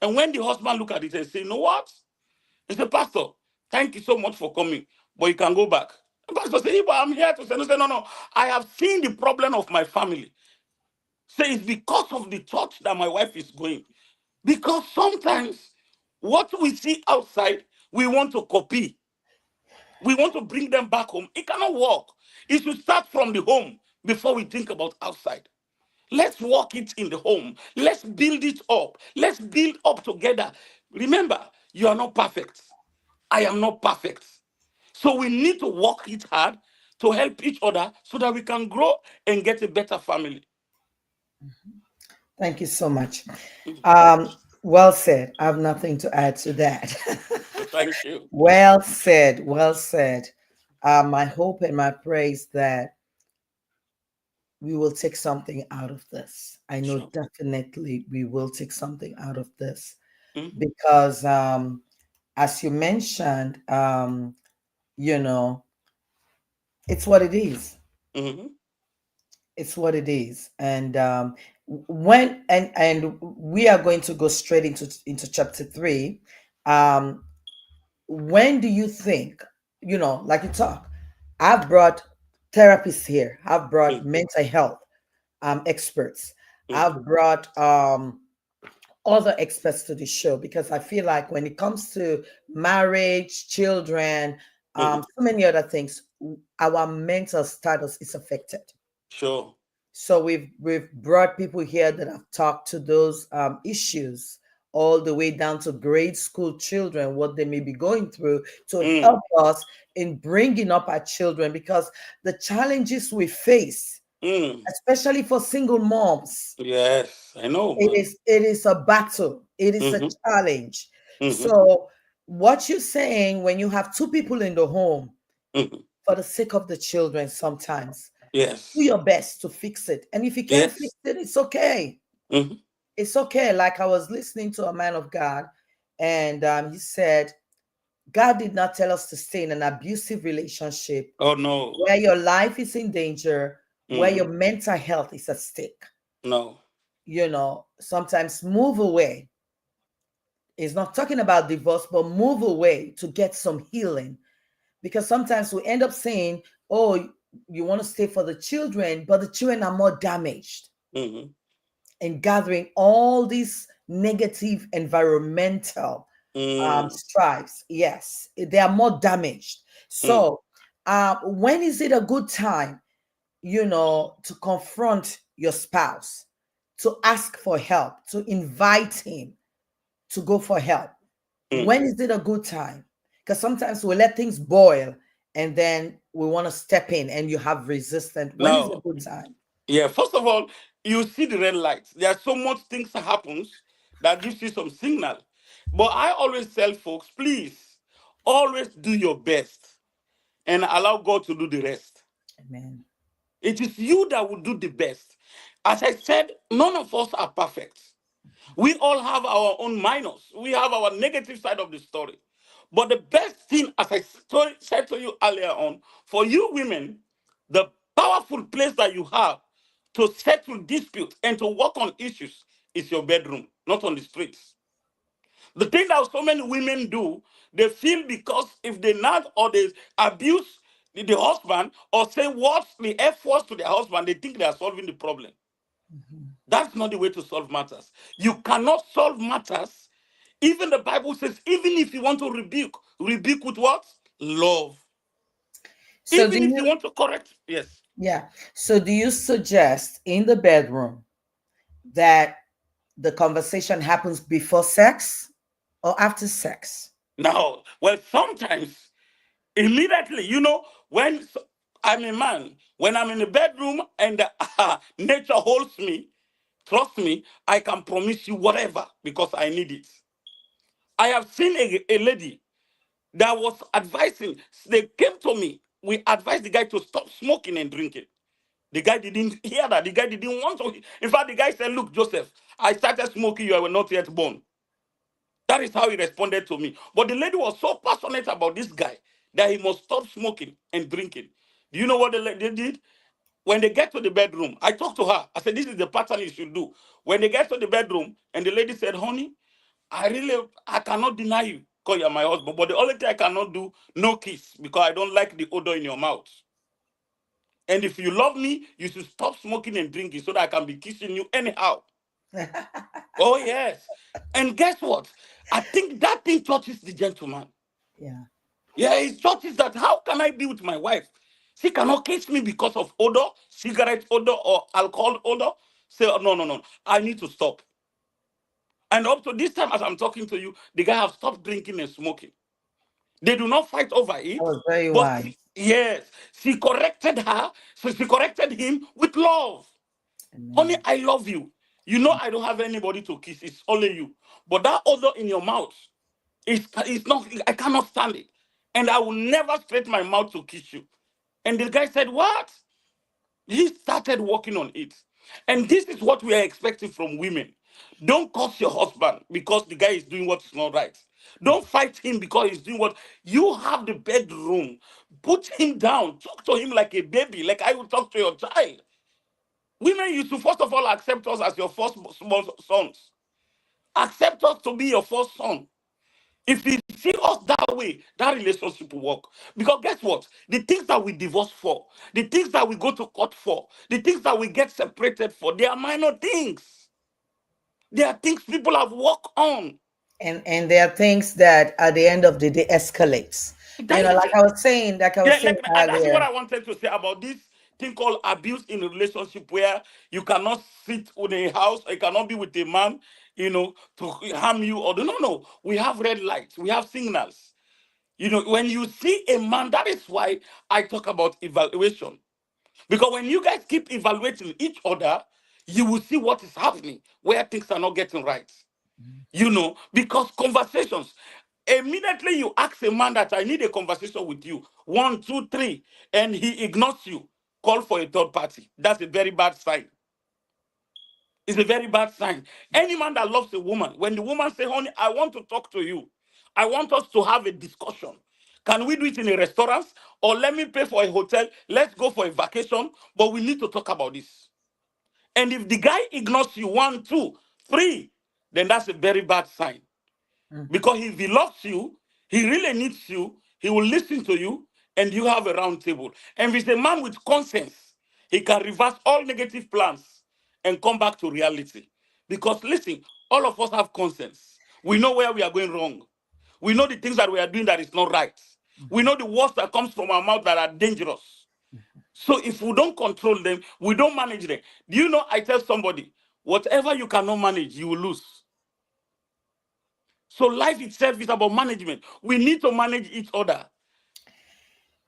And when the husband looked at it and said, "You know what?" He said, "Pastor, thank you so much for coming, but you can go back." The pastor said, "Yeah, but I'm here to say, no, say, no, no. I have seen the problem of my family. Say it's because of the church that my wife is going. Because sometimes what we see outside, we want to copy. We want to bring them back home. It cannot work. It should start from the home before we think about outside. Let's work it in the home. Let's build it up. Let's build up together. Remember, you are not perfect. I am not perfect. So we need to work it hard to help each other so that we can grow and get a better family. Thank you so much. Mhm. Well said. I have nothing to add to that. Thank you. Well said. Well said. My hope and my praise that we will take something out of this. I know Sure. definitely we will take something out of this Mm-hmm. because, as you mentioned, you know, it's what it is. Mm-hmm. It's what it is. And when and we are going to go straight into chapter 3. Um, when do you think, like you talk, I've brought therapists here, I've brought mental health experts, Mm-hmm. I've brought other experts to the show because I feel like when it comes to marriage, children, Mm-hmm. so many other things, our mental status is affected. Sure. So we've brought people here that have talked to those issues all the way down to grade school children, what they may be going through, to Mm. help us in bringing up our children, because the challenges we face, Mm. especially for single moms, Yes, I know, it man. is a battle. It is a Mm-hmm. challenge. Mm-hmm. So what you're saying, when you have two people in the home, Mm-hmm. for the sake of the children, sometimes do Yes. your best to fix it. And if you can't fix Yes. it, it's okay. Mm-hmm. It's okay. Like I was listening to a man of God, and he said, God did not tell us to stay in an abusive relationship Oh no. where your life is in danger, where Mm-hmm. your mental health is at stake. No. Sometimes move away. It's not talking about divorce, but move away to get some healing. Because sometimes we end up saying, oh, you want to stay for the children, but the children are more damaged Mm-hmm. and gathering all these negative environmental Mm. stripes. Yes, they are more damaged. Mm. So, when is it a good time, to confront your spouse, to ask for help, to invite him to go for help? Mm. When is it a good time? Because sometimes we let things boil and then we want to step in and you have resistance. When is a Now, good time? yeah, first of all, you see the red lights. There are so much things that happens that gives you some signal. But I always tell folks, please, always do your best and allow God to do the rest. Amen. It is you that will do the best. As I said, none of us are perfect. We all have our own minus. We have our negative side of the story. But the best thing, as I said to you earlier on, for you women, the powerful place that you have to settle disputes and to work on issues is your bedroom, not on the streets. The thing that so many women do, they feel because if they nag or they abuse the husband or say words, the F words to their husband, they think they are solving the problem. Mhm. That's not the way to solve matters. You cannot solve matters. Even the Bible says, even if you want to rebuke, rebuke with what? Love. So do Even if you you, want to correct, yes. yeah. So do you suggest in the bedroom that the conversation happens before sex or after sex? Now, well, sometimes immediately, when I'm a man, when I'm in the bedroom and nature holds me, trust me, I can promise you whatever because I need it. I have seen a lady that was advising, they came to me. We advised the guy to stop smoking and drinking. The guy didn't hear that. The guy didn't want to. In fact, the guy said, look, Joseph, I started smoking, you were not yet born. That is how he responded to me. But the lady was so passionate about this guy that he must stop smoking and drinking. Do you know what the lady did? When they get to the bedroom, I talked to her. I said, this is the pattern you should do. When they get to the bedroom, and the lady said, honey, I cannot deny you because you're my husband. But the only thing I cannot do, no kiss, because I don't like the odor in your mouth. And if you love me, you should stop smoking and drinking so that I can be kissing you anyhow. Oh, yes. And guess what? I think that thing touches the gentleman. Yeah. Yeah, it touches that. How can I be with my wife? She cannot kiss me because of odor, cigarette odor, or alcohol odor. Say, oh, no, no, no. I need to stop. And up to this time, as I'm talking to you, the guy have stopped drinking and smoking. They do not fight over That it. was very But wise. yes, she corrected her. So she corrected him with love. Honey, Amen. I love you. You know I don't have anybody to kiss. It's only you. But that odor in your mouth, it's not. I cannot stand it, and I will never stretch my mouth to kiss you. And the guy said, "What?" He started working on it. And this is what we are expecting from women. Don't curse your husband because the guy is doing what is not right. Don't fight him because he's doing what you have the bedroom. Put him down. Talk to him like a baby, like I would talk to your child. Women used to first of all accept us as your first small sons. Accept us to be your first son. If you see us that way, that relationship will work. Because guess what? The things that we divorce for, the things that we go to court for, the things that we get separated for, they are minor things. They are things people have worked on. And there are things that at the end of the day escalates. That is Like it. I was Yeah, saying that's what earlier. I wanted to say about this thing called abuse in a relationship where you cannot sit in a house or you cannot be with a man, to harm you or no. We have red lights, we have signals. When you see a man, that is why I talk about evaluation. Because when you guys keep evaluating each other, you will see what is happening, where things are not getting right. Because conversations, immediately you ask a man that I need a conversation with you, one, two, three, and he ignores you, call for a third party. That's a very bad sign. It's a very bad sign. Any man that loves a woman, when the woman say, honey, I want to talk to you. I want us to have a discussion. Can we do it in a restaurant? Or let me pay for a hotel. Let's go for a vacation. But we need to talk about this. And if the guy ignores you, one, two, three, then that's a very bad sign. Because if he loves you, he really needs you, he will listen to you, and you have a round table. And with a man with conscience, he can reverse all negative plans and come back to reality. Because listen, all of us have conscience. We know where we are going wrong. We know the things that we are doing that is not right. We know the words that comes from our mouth that are dangerous. So if we don't control them, we don't manage them. Do you know, I tell somebody, whatever you cannot manage, you will lose. So life itself is about management. We need to manage each other.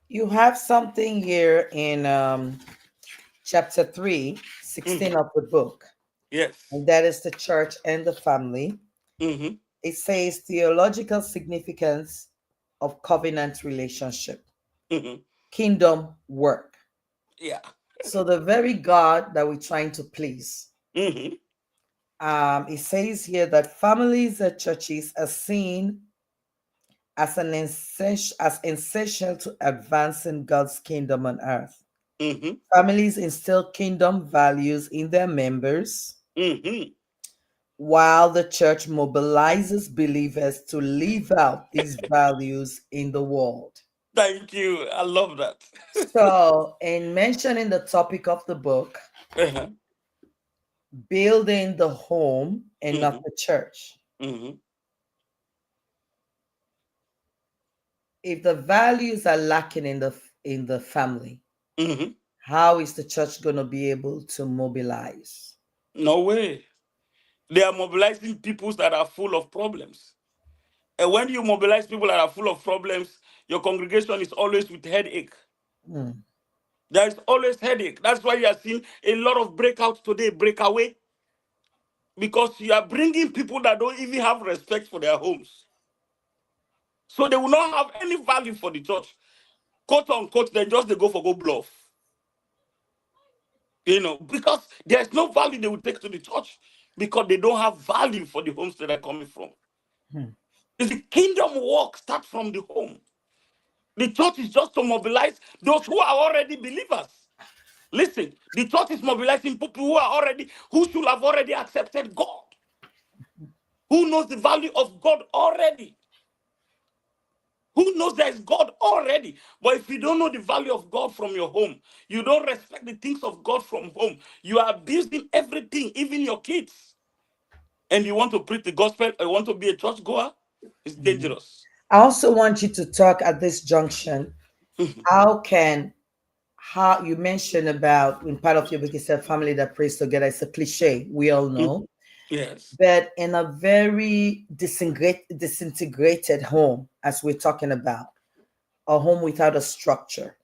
You have something here in chapter 3, 16 Mhm. of the book, Yes. and that is the church and the family. Hmm. It says theological significance of covenant relationship, Hmm. kingdom work. Yeah. So the very God that we're trying to please. Hmm. It says here that families and churches are seen as essential to advancing God's kingdom on earth. Hmm. Families instill kingdom values in their members, Hmm. while the church mobilizes believers to live out these values in the world. Thank you. I love that. So, in mentioning the topic of the book, Uh-huh. building the home and not Hmm. the church, Hmm. if the values are lacking in the family, Hmm. how is the church going to be able to mobilize? No way. They are mobilizing people that are full of problems. And when you mobilize people that are full of problems, your congregation is always with headache. Hmm. There is always headache. That's why you are seeing a lot of breakouts today, breakaway, because you are bringing people that don't even have respect for their homes. So they will not have any value for the church. Quote unquote, then just they go for go bluff. Because there's no value they will take to the church because they don't have value for the homes that are coming from. Hmm. The kingdom work starts from the home. The church is just to mobilize those who are already believers. Listen, the church is mobilizing people who should have already accepted God, who knows the value of God already, who knows there is God already. But if you don't know the value of God from your home, you don't respect the things of God from home, you are abusing everything, even your kids, and you want to preach the gospel, or you want to be a church goer, it's Mhm. dangerous. I also want you to talk at this junction. Mhm. How can how you mentioned about in part of your book, you said family that prays together. It's a cliche, we all Mhm. know. Yes. But in a very disintegrated home, as we're talking about, a home without a structure,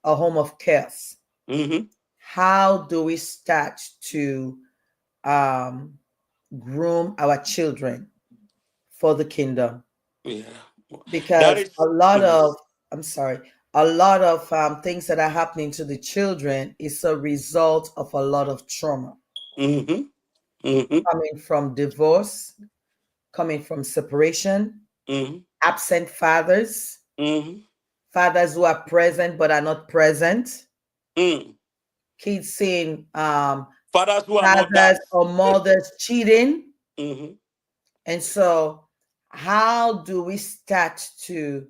a home of chaos. Mm-hmm. How do we start to um, groom our children for the kingdom? Yeah. That Because a is. lot Mhm. of, I'm sorry, a lot of things that are happening to the children is a result of a lot of trauma Mm-hmm. Mm-hmm. coming from divorce, coming from separation, Mm-hmm. absent fathers, Mm-hmm. fathers who are present but are not present, Mm. kids seeing Fathers who are not fathers dads. or mothers cheating. Mm-hmm. And so, how do we start to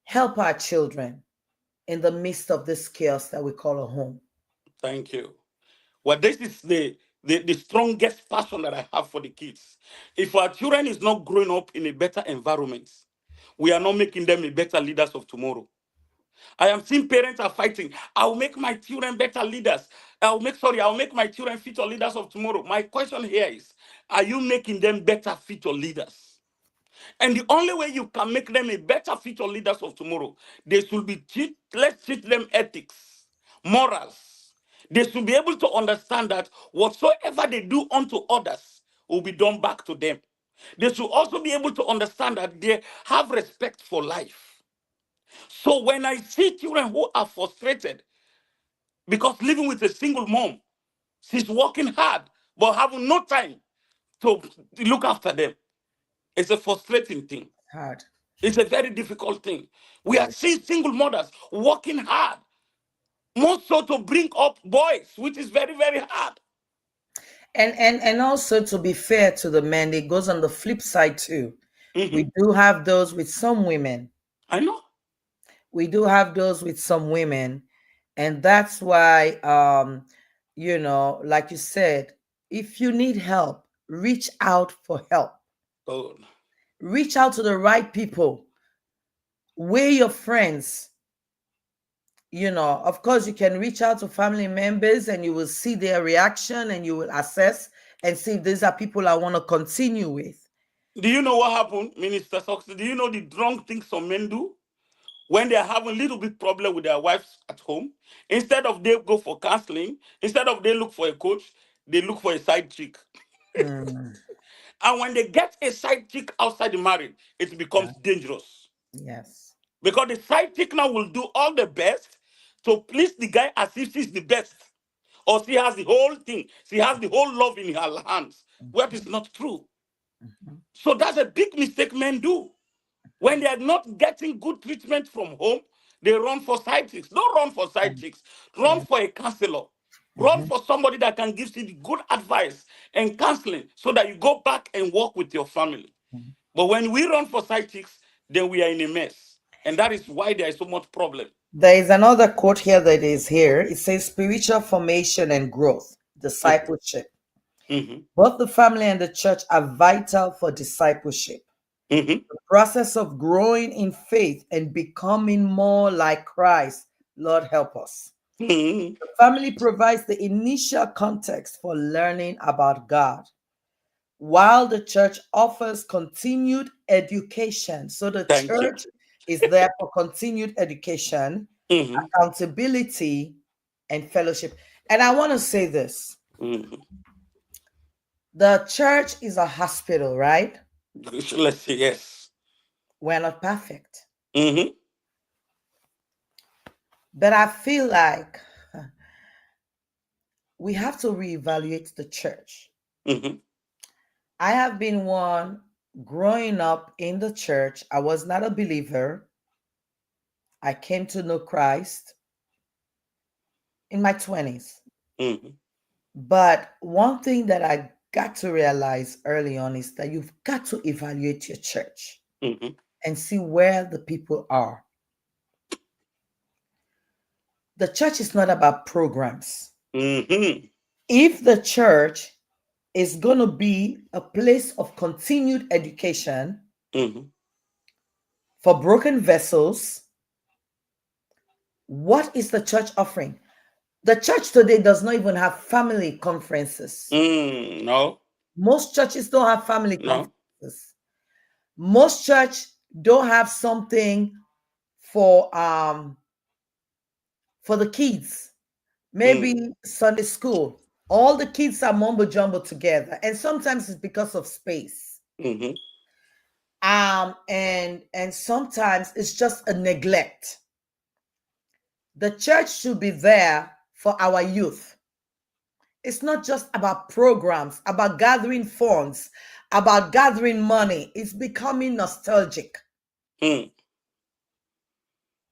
help our children in the midst of this chaos that we call a home? Thank you. Well, this is the strongest passion that I have for the kids. If our children is not growing up in a better environment, we are not making them a better leaders of tomorrow. I am seeing parents are fighting. I'll make my children better leaders. I'll make my children future leaders of tomorrow. My question here is, are you making them better future leaders? And the only way you can make them a better future leaders of tomorrow, they should be let's teach them ethics, morals. They should be able to understand that whatsoever they do unto others will be done back to them. They should also be able to understand that they have respect for life. So when I see children who are frustrated because living with a single mom, she's working hard but having no time to look after them, it's a frustrating thing. Hard. It's a very difficult thing. We are seeing single mothers working hard, more so to bring up boys, which is very, very hard. And also, to be fair to the men, it goes on the flip side too. We Mhm. do have those with some women. I know. We do have those with some women, and that's why like you said, if you need help, reach out for help. Oh, Reach out to the right people. Weigh your friends. Of course, you can reach out to family members and you will see their reaction and you will assess and see if these are people I want to continue with. do you know what happened, Minister Sox? Do you know the wrong things some men do? When they are having a little bit problem with their wives at home, instead of they go for counseling, instead of they look for a coach, they look for a side chick. Mm, And when they get a side chick outside the marriage, it yeah, becomes dangerous. yes. Because the side chick now will do all the best to please the guy as if she's the best. Or she has the whole thing. She has the whole love in her hands. Where it is not true. Mhm, So that's a big mistake men do. When they are not getting good treatment from home, they run for side chicks. Don't run for side mhm, chicks. Run yeah, for a counselor. Run mhm, for somebody that can give you the good advice and counseling so that you go back and work with your family. mhm. But when we run for side chicks, then we are in a mess. And that is why there is so much problem. There is another quote here that is here. It says spiritual formation and growth, discipleship. Mm-hmm. Both the family and the church are vital for discipleship. Mm-hmm. The process of growing in faith and becoming more like Christ. Lord, help us. Mm-hmm. The family provides the initial context for learning about God, while the church offers continued education. So the Thank you. church is there for continued education, Mm-hmm. accountability, and fellowship. And I want to say this: Mm-hmm. the church is a hospital, right? Let's say yes. We're not perfect. Mm-hmm. But I feel like we have to reevaluate the church. Mm-hmm. I have been one growing up in the church. I was not a believer. I came to know Christ in my 20s. Mm-hmm. But one thing that I got to realize early on is that you've got to evaluate your church Mm-hmm. and see where the people are. The church is not about programs. Mm-hmm. If the church is going to be a place of continued education Mm-hmm. for broken vessels, what is the church offering? The church today does not even have family conferences. No. Most churches don't have family No. conferences. Most church don't have something for the kids. Maybe Mm. Sunday school. All the kids are mumbo jumbo together, and sometimes it's because of space. Mm-hmm. And sometimes it's just a neglect. The church should be there for our youth. It's not just about programs, about gathering funds, about gathering money. It's becoming nostalgic. Mm.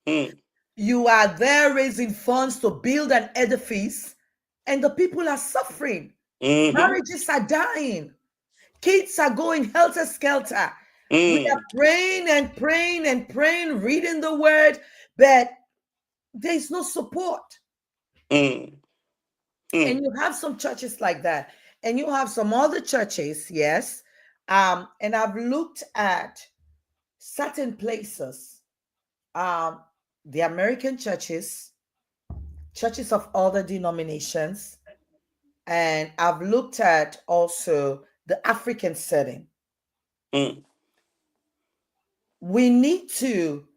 Mm. You are there raising funds to build an edifice, and the people are suffering. Mm-hmm. Marriages are dying. Kids are going helter skelter. We are Mm. praying and praying and praying, reading the word, but there is no support. Mm. And Mm. you have some churches like that, and you have some other churches, yes. And I've looked at certain places, um, the American churches, churches of other denominations, and I've looked at also the African setting. Mm. We need to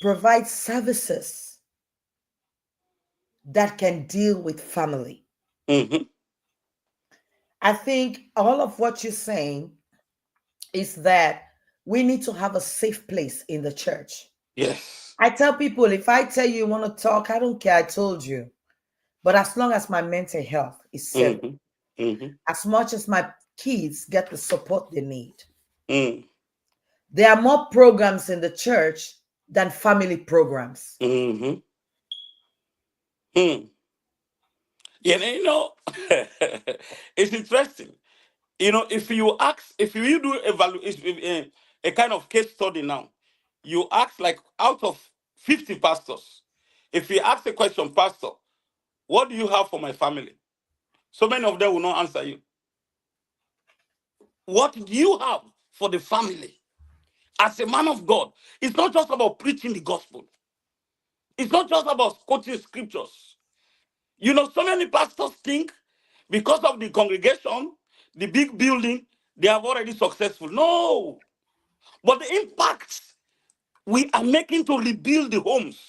provide services that can deal with family. Mm-hmm. I think all of what you're saying is that we need to have a safe place in the church. Yes. I tell people, if I tell you you want to talk, I don't care, I told you. But as long as my mental health is settled, Mm-hmm. Mm-hmm. as much as my kids get the support they need, Mm. there are more programs in the church than family programs. Mm-hmm. Mm. Yeah, and it's interesting. If you do a kind of case study now, you ask like out of 50 pastors, if you ask a question, Pastor, what do you have for my family? So many of them will not answer you. What do you have for the family? As a man of God, it's not just about preaching the gospel. It's not just about quoting scriptures. So many pastors think because of the congregation, the big building, they are already successful. No. But the impact we are making to rebuild the homes,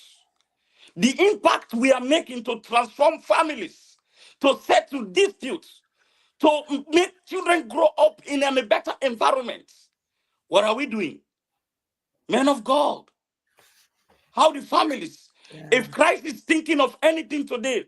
the impact we are making to transform families, to settle disputes, to make children grow up in a better environment. What are we doing? Men of God, how the families, Yeah, if Christ is thinking of anything today,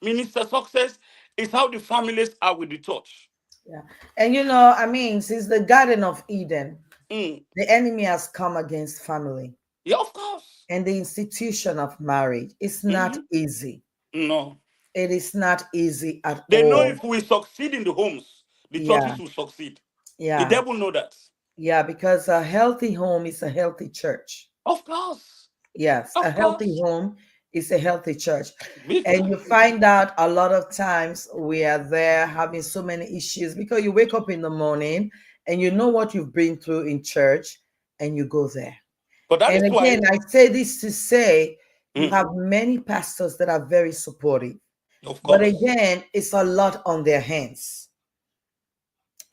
Minister Success is how the families are with the church. yeah. And I mean, since the Garden of Eden, Mm. the enemy has come against family Yeah, of course. and the institution of marriage. It's not Mhm. easy. No. It is not easy at They know all. if we succeed in the homes, the Yeah, churches will succeed. The yeah, devil know that. yeah, because a healthy home is a healthy church. Of course. Yes, a Of healthy course. home is a healthy church. Big And you time. find out a lot of times we are there having so many issues because you wake up in the morning and you know what you've been through in church and you go there. But that And is again, why, I say this to say you mm, have many pastors that are very supportive. of But course. again, it's a lot on their hands.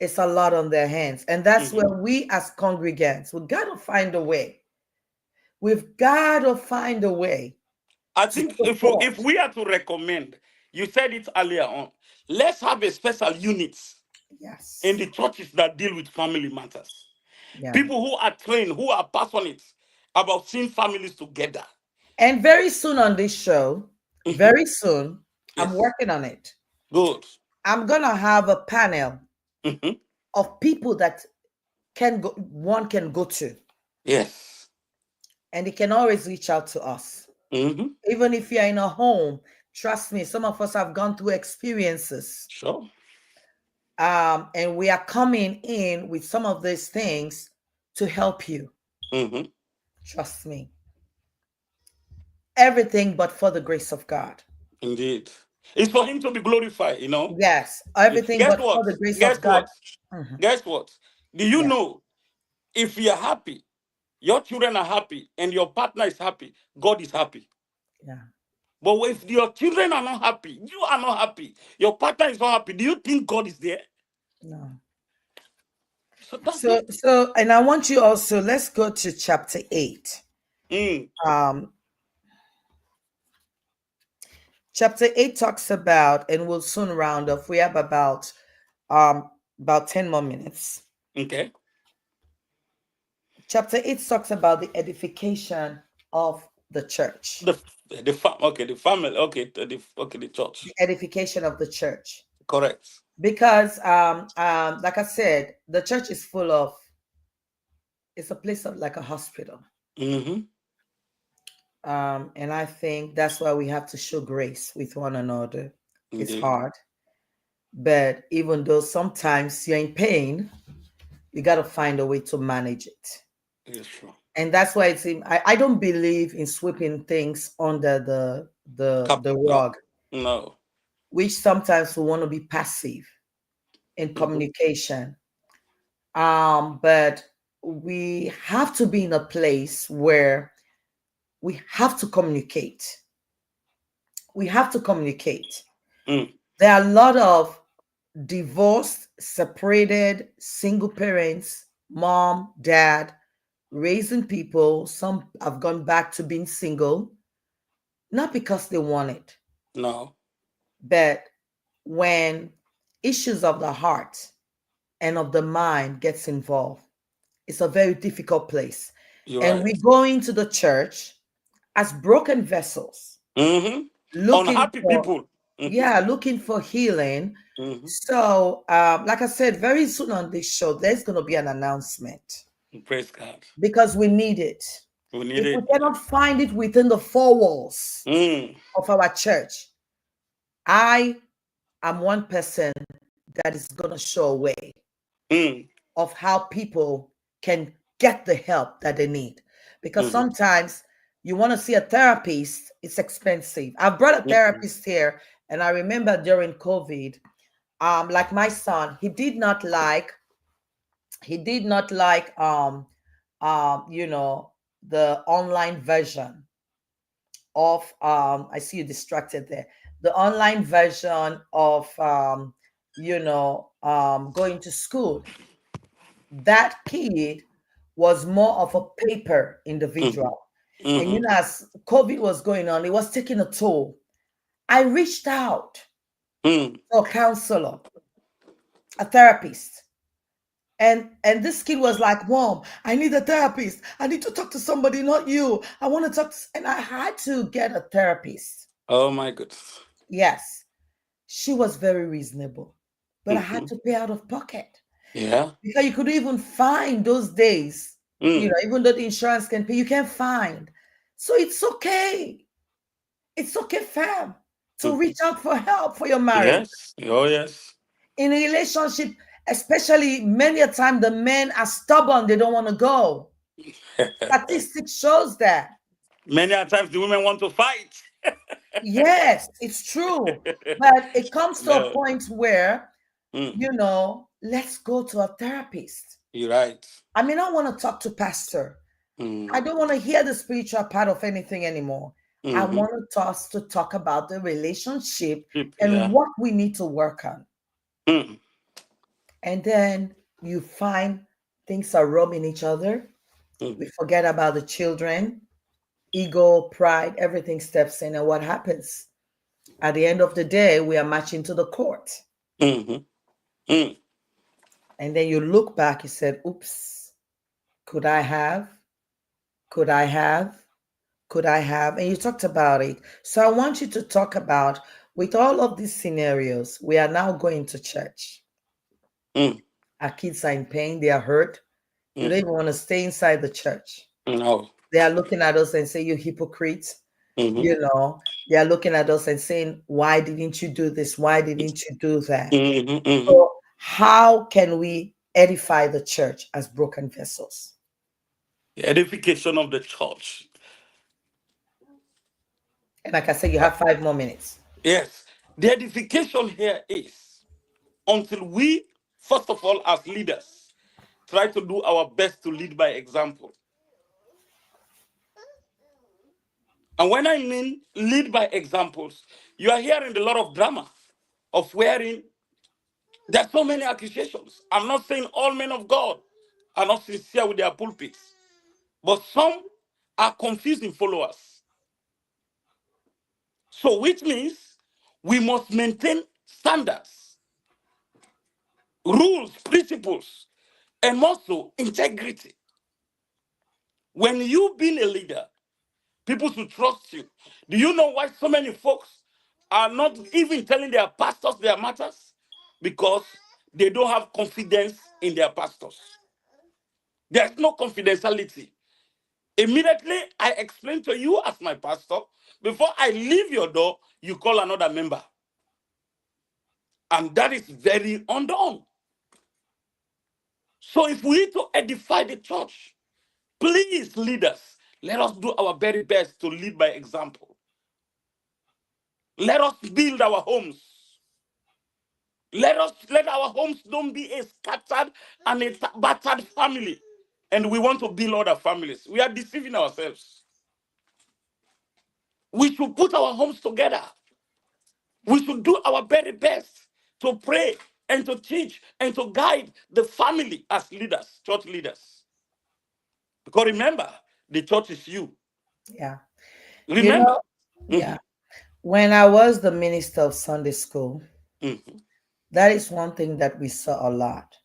It's a lot on their hands. And that's Mhm. where we as congregants, we got to find a way. We've got to find a way I to think support. if we are to recommend, you said it earlier on, let's have a special unit in Yes. the churches that deal with family matters. Yeah. People who are trained, who are passionate about seeing families together. And very soon on this show, Mhm. very soon, I'm Yes. working on it. Good. I'm going to have a panel Mhm. of people that one can go to, Yes. and they can always reach out to us. Mhm. Even if you're in a home, trust me, some of us have gone through experiences. Sure. And we are coming in with some of these things to help you. Mhm. Trust me. Everything but for the grace of God. Indeed. It's for him to be glorified. Yes, everything Guess but for what? the grace of Guess God. what? Mhm. Guess what? Do you Yeah, know if you're happy, your children are happy, and your partner is happy, God is happy. yeah. But if your children are not happy, you are not happy, your partner is not happy, do you think God is there? No. So that's So, it. and I want you also, let's go to chapter 8. Mm. Um, chapter 8 talks about, and we'll soon round off. We have about 10 more minutes. Okay. Chapter 8 talks about the edification of the church. The okay, the family, okay, the The church. edification of the church. Correct. Because like I said, the church is full of, it's a place of like a hospital. Mm-hmm. And I think that's why we have to show grace with one another. It's Indeed. hard. But even though sometimes you're in pain, you got to find a way to manage it. Yes, true. And that's why I don't believe in sweeping things under the Carpet. No. rug, No. which sometimes we want to be passive in Mm-hmm. communication. But we have to be in a place where we have to communicate. We have to communicate. Mm. There are a lot of divorced, separated, single parents, mom, dad, raising people. Some have gone back to being single, not because they want it, No. but when issues of the heart and of the mind gets involved, it's a very difficult place. You're And right. we go into the church as broken vessels, Mm-hmm. looking Unhappy for, people. Mm-hmm. yeah, looking for healing. Mm-hmm. So, like I said, very soon on this show, there's going to be an announcement Praise God. because we need it. We need If we it. cannot find it within the four walls Mm. of our church, I am one person that is going to show a way Mm. of how people can get the help that they need. Because Mm-hmm. sometimes you want to see a therapist, it's expensive. I've brought a Mm-hmm. therapist here, and I remember during COVID, like my son, he did not like you know, the online version of I see you distracted there, the online version of going to school. That kid was more of a paper Mm-hmm. individual. And Mm-hmm. as COVID was going on, it was taking a toll. I reached out Mm. to a counselor, a therapist. And this kid was like, Mom, I need a therapist. I need to talk to somebody, not you. I want to talk to, and I had to get a therapist. Oh my goodness. Yes, she was very reasonable, but I had Mm-hmm. to pay out of pocket Yeah. because you couldn't even find those days. Mm. Even though the insurance can pay, you can't find. So it's okay. It's okay, fam, to Mm-hmm. reach out for help for your marriage. Yes. Oh yes. In a relationship, especially many a time the men are stubborn, they don't want to go. Statistics shows that. Many a times the women want to fight. Yes, it's true. But it comes to a No. point where, Mm. let's go to a therapist. You're right. I mean, I want to talk to pastor. I Mm. don't want to hear the spiritual part of anything anymore. I Mm-hmm. want us to talk about the relationship and Yeah. what we need to work on. Mm. And then you find things are rubbing each other. Mm. We forget about the children, ego, pride, everything steps in. And what happens? At the end of the day, we are marching to the court. Mm-hmm. Mm. And then you look back, you said, oops, could I have? Could I have? Could I have? And you talked about it. So I want you to talk about, with all of these scenarios, we are now going to church. Mm. Our kids are in pain, they are hurt. You don't Mm-hmm. even want to stay inside the church. No. They are looking at us and say, you hypocrites. Mm-hmm. You know, they are looking at us and saying, why didn't you do this? Why didn't you do that? Mm-hmm. Mm-hmm. So, how can we edify the church as broken vessels? The edification of the church. And like I said, you have 5 more minutes. Yes. The edification here is until we, first of all, as leaders, try to do our best to lead by example. And when I mean lead by examples, you are hearing a lot of drama of wherein There are so many accusations. I'm not saying all men of God are not sincere with their pulpits, but some are confusing followers. So, which means we must maintain standards, rules, principles, and also integrity. When you being a leader, people should trust you. Do you know why so many folks are not even telling their pastors their matters? Because they don't have confidence in their pastors. There's no confidentiality. Immediately, I explain to you as my pastor, before I leave your door, you call another member. And that is very undone. So if we need to edify the church, please, leaders, let us do our very best to lead by example. Let us build our homes. Let our homes don't be a scattered and a battered family. And we want to build other families. We are deceiving ourselves. We should put our homes together. We should do our very best to pray and to teach and to guide the family as leaders, church leaders. Because remember, the church is you. Yeah. You Remember. know, yeah. Mhm, When I was the minister of Sunday school, mhm. that is one thing that we saw a lot.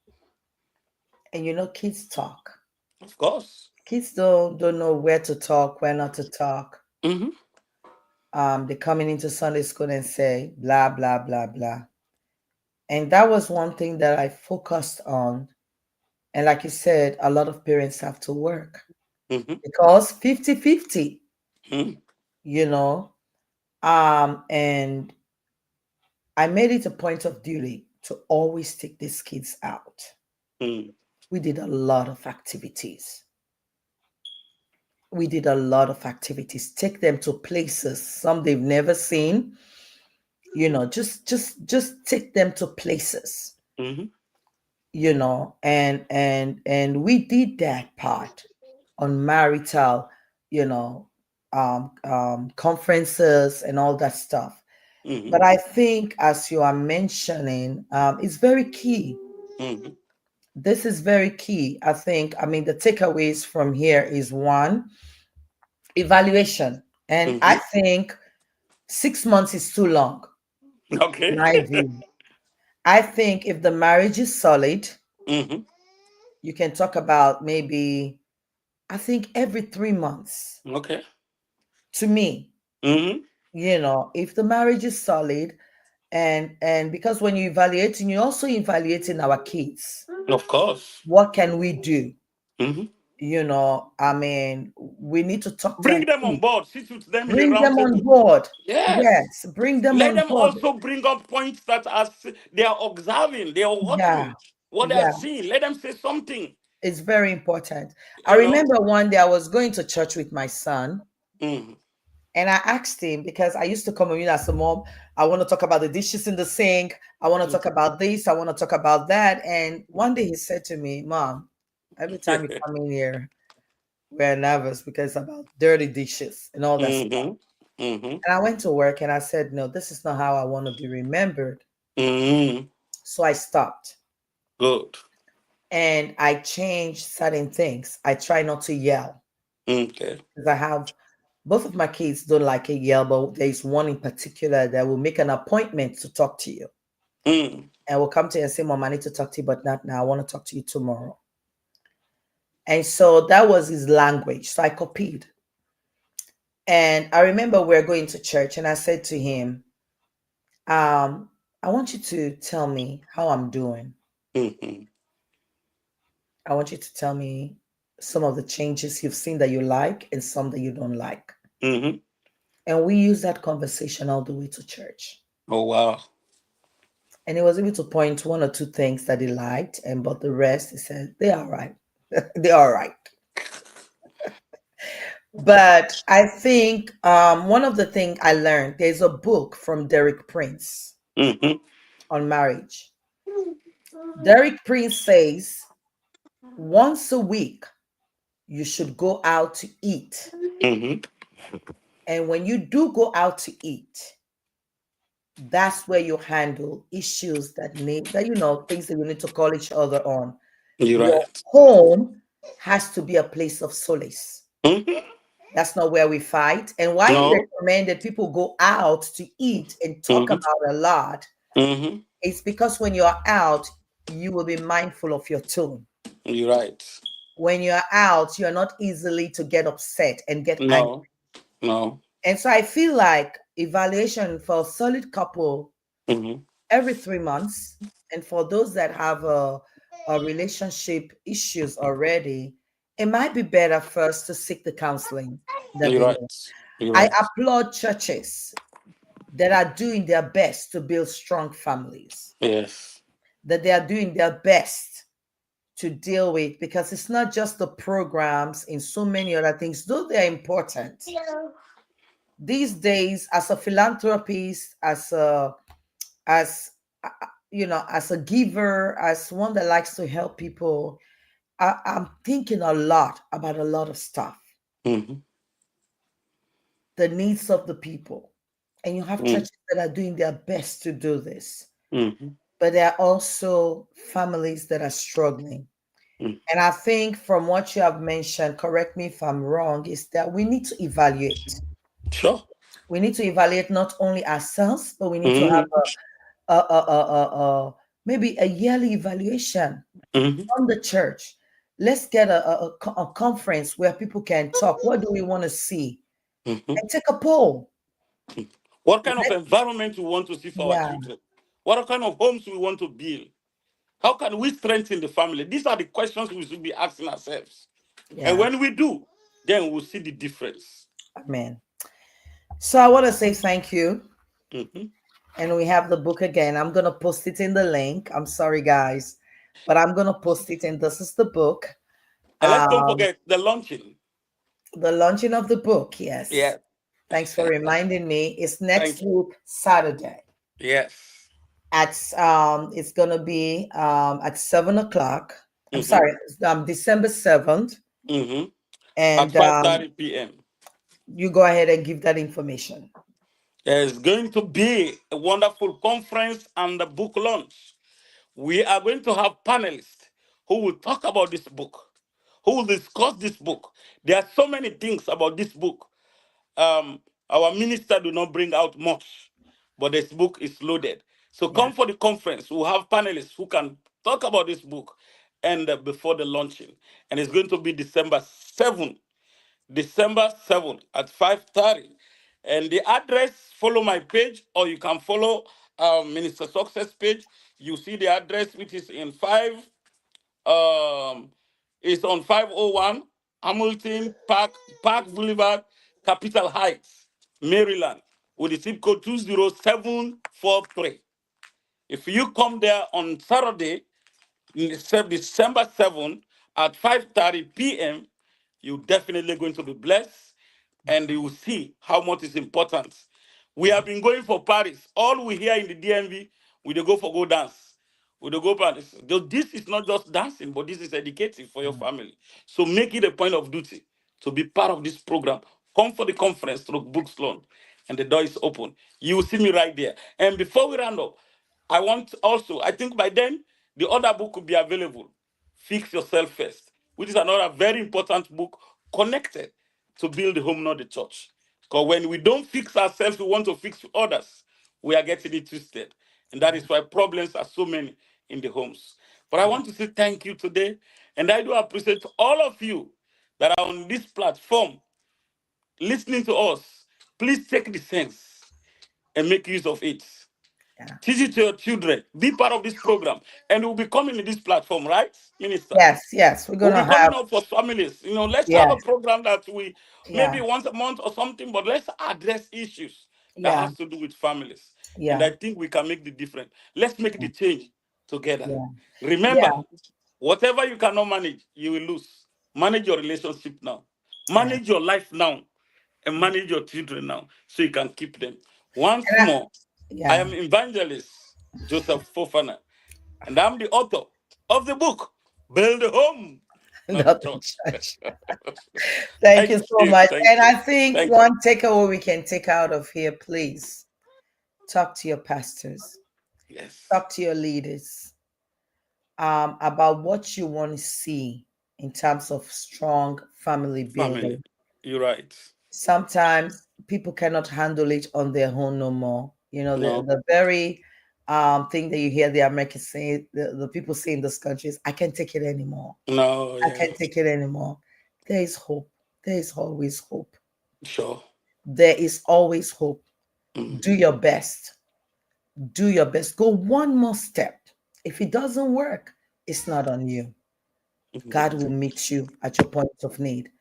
And kids talk. Of course. Kids don't know where to talk, where not to talk. Mhm, They're coming into Sunday school and say blah blah blah blah. And that was one thing that I focused on. And like you said, a lot of parents have to work mhm, because 50-50, mhm, you know. And I made it a point of duty to always take these kids out. mhm, We did a lot of activities. We did a lot of activities. Take them to places some they've never seen. Just take them to places. mhm, And we did that part on marital, you know, conferences and all that stuff. mhm, But I think, as you are mentioning, it's very key. mhm, This is very key. I mean, the takeaways from here is one, evaluation. And I mhm. think 6 months is too long, in Okay. my view. I think if the marriage is solid, Mhm. you can talk about maybe, I think every 3 months Okay. to me, Mhm. if the marriage is solid, and because when you're evaluating, you're also evaluating our kids. Of course. What can we do? Mhm. I mean, we need to talk to and Bring them on see. board. Sit with them in a Bring round them on table. board. Yes. Yes, bring them Let on them board. also bring up points that they are observing, they are Yeah, watching, what they are yeah, seeing. Let them say something. it's very important. I You know. remember one day I was going to church with my son, Mhm. and I asked him, because I used to come and as a mom, I want to talk about the dishes in the sink. I want to talk about this. I want to talk about that. And one day he said to me, Mom, every time you come in here, we're nervous because about dirty dishes and all that stuff. Mhm. Mhm. And I went to work and I said, no, this is not how I want to be remembered. Mhm. So I stopped Good. and I changed certain things. I try not to yell Okay. because I have both of my kids don't like a yell, but there's one in particular that will make an appointment to talk to you Mm. and will come to you and say, Mom, I need to talk to you, but not now. I want to talk to you tomorrow. And so that was his language. So I copied. And I remember we are going to church and I said to him, I want you to tell me how I'm doing. Mhm. I want you to tell me some of the changes you've seen that you like and some that you don't like. Mhm. And we used that conversation all the way to church. Oh wow. And he was able to point one or two things that he liked, and but the rest, he said, they're all right. They're all right. But I think one of the things I learned, there's a book from Derek Prince Mhm. on marriage. Derek Prince says once a week you should go out to eat. Mhm. And when you do go out to eat, That's where you handle issues that need that, things that you need to call each other on. You're Your right. home has to be a place of solace. Mhm. That's not where we fight. And why you No. recommend that people go out to eat and talk Hmm. about a lot, Hmm. it's because when you're out, you will be mindful of your tone. You're right. When you're out, you're not easily to get upset and get angry. No. No. And so I feel like evaluation for a solid couple Hmm. every 3 months, and for those that have a relationship issues already, it might be better first to seek the counseling that You're they need. right. You're I right. applaud churches that are doing their best to build strong families, Yes. that they are doing their best to deal with, because it's not just the programs in so many other things, though they're important. These days, as a philanthropist, as as a giver, as one that likes to help people, I'm thinking a lot about a lot of stuff, Hmm. the needs of the people. And you have Hmm. churches that are doing their best to do this, Hmm. but there are also families that are struggling. Hmm. And I think from what you have mentioned, correct me if I'm wrong, is that we need to evaluate. Sure. We need to evaluate not only ourselves, but we need to have Hmm. maybe a yearly evaluation Hmm. from the church. Let's get a conference where people can talk. What do we want to see? Hmm. And take a poll. What kind of Let- environment we want to see for our yeah, children? What kind of homes we want to build? How can we strengthen the family? These are the questions we should be asking ourselves. And yeah, when we do, then we'll see the difference. amen. So I want to say thank you. Hmm. And we have the book again. I'm going to post it in the link. I'm sorry, guys, but I'm going to post it. And this is the book. And let's don't Um, forget the launching. the launching of the book. Yes. Yeah. Thanks for reminding me. It's next Thank you. week, Saturday. Yes. It's gonna be at 7 o'clock. I'm Hmm. sorry, December 7th. Hmm. At And 5:30 p.m. you go ahead and give that information. There's going to be a wonderful conference and a book launch. We are going to have panelists who will talk about this book, who will discuss this book. There are so many things about this book. Our minister do not bring out much, but this book is loaded. So Yeah, come for the conference. We'll have panelists who can talk about this book and before the launching. And it's going to be December 7th at 5:30. And the address, follow my page, or you can follow Minister Success page. You see the address, which is in 5, um, it's on 501 Hamilton Park Boulevard, Capitol Heights, Maryland, with the zip code 20743. If you come there on Saturday, December 7th at 5:30 p.m., you're definitely going to be blessed and you will see how much is important. We have been going for Paris. All we hear in the DMV, we dey go for go dance. We dey go Paris. This is not just dancing, but this is educative for your family. So make it a point of duty to be part of this program. Come for the conference through Books Loan, and the door is open. You will see me right there. And before we round up, I want also, I think by then, the other book could be available. Fix Yourself First, which is another very important book connected to build the home, not the church. Because when we don't fix ourselves, we want to fix others. We are getting it twisted. And that is why problems are so many in the homes. But I want to say thank you today. And I do appreciate all of you that are on this platform listening to us. Please take the sense and make use of it. yeah. Teach it to your children. Be part of this program. And we'll be coming in this platform, right, Minister? Yes, yes. We're We'll gonna be have coming up for families. Let's have a yes, program that we yeah, maybe once a month or something, but let's address issues that yeah, has to do with families. And yeah, I think we can make the difference. Let's make the change together. yeah, Remember, yeah, whatever you cannot manage, you will lose. Manage your relationship now. yeah. Manage your life now. And manage your children now so you can keep them. Once And more, I yeah, am evangelist Joseph Fofana, and I'm the author of the book, Build a Home, not the not the church. church. Thank you Thank so you. much. Thank And you. I think Thank you. one takeaway we can take out of here, please, talk to your pastors, Yes. talk to your leaders about what you want to see in terms of strong family Family. building. You're right. Sometimes people cannot handle it on their own no more. You know, No. the very thing that you hear the Americans say, the people say in this country is, I can't take it anymore. No. I Yeah. can't take it anymore. There is hope. There is always hope. Sure. There is always hope. Do Mm-hmm. your best. Do your best. Go one more step. If it doesn't work, it's not on you. God will meet you at your point of need.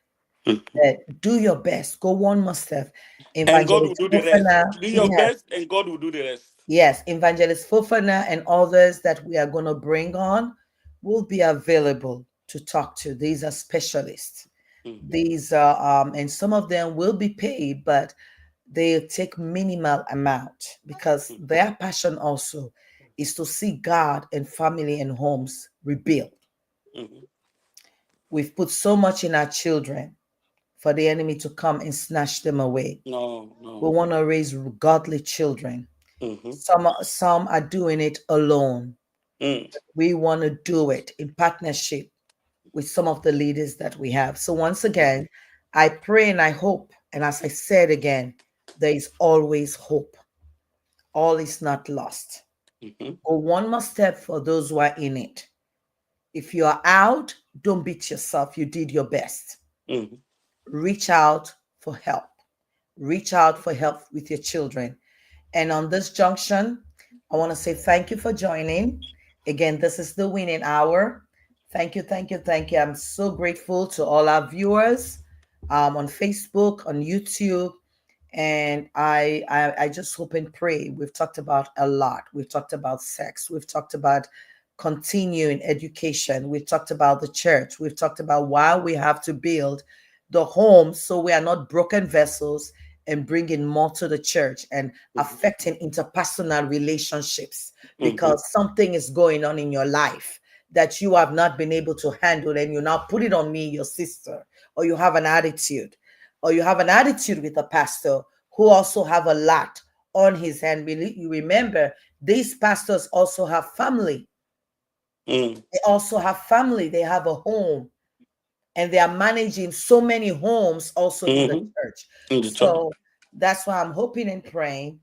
Mm-hmm. Do your best. Go one more step. And God will Evangelist do the rest. Fofana, Do your yes, best, and God will do the rest. yes, Evangelist Fofana and others that we are going to bring on will be available to talk to. These are specialists. Mm-hmm. These are, and some of them will be paid, but they take minimal amount because their passion also is to see God and family and homes rebuilt. Mm-hmm. We've put so much in our children for the enemy to come and snatch them away. No. We No. want to raise godly children. Mm-hmm. Some are doing it alone. Mm. We want to do it in partnership with some of the leaders that we have. So once again, I pray and I hope, and as I said again, there is always hope. All is not lost. Mm-hmm. Go one more step for those who are in it. If you are out, don't beat yourself. You did your best. Mm-hmm. Reach out for help. Reach out for help with your children. And on this junction, I want to say thank you for joining. Again, this is the winning hour. Thank you, thank you, thank you. I'm so grateful to all our viewers on Facebook, on YouTube, and I just hope and pray. We've talked about a lot. We've talked about sex. We've talked about continuing education. We've talked about the church. We've talked about why we have to build the home so we are not broken vessels and bringing more to the church and affecting interpersonal relationships Mm-hmm. because something is going on in your life that you have not been able to handle and you now put it on me, your sister, or you have an attitude, or you have an attitude with a pastor who also have a lot on his hand. You remember, these pastors also have family. Mm. They also have family. They have a home and they are managing so many homes also in the Mm-hmm. church. In the church. So that's why I'm hoping and praying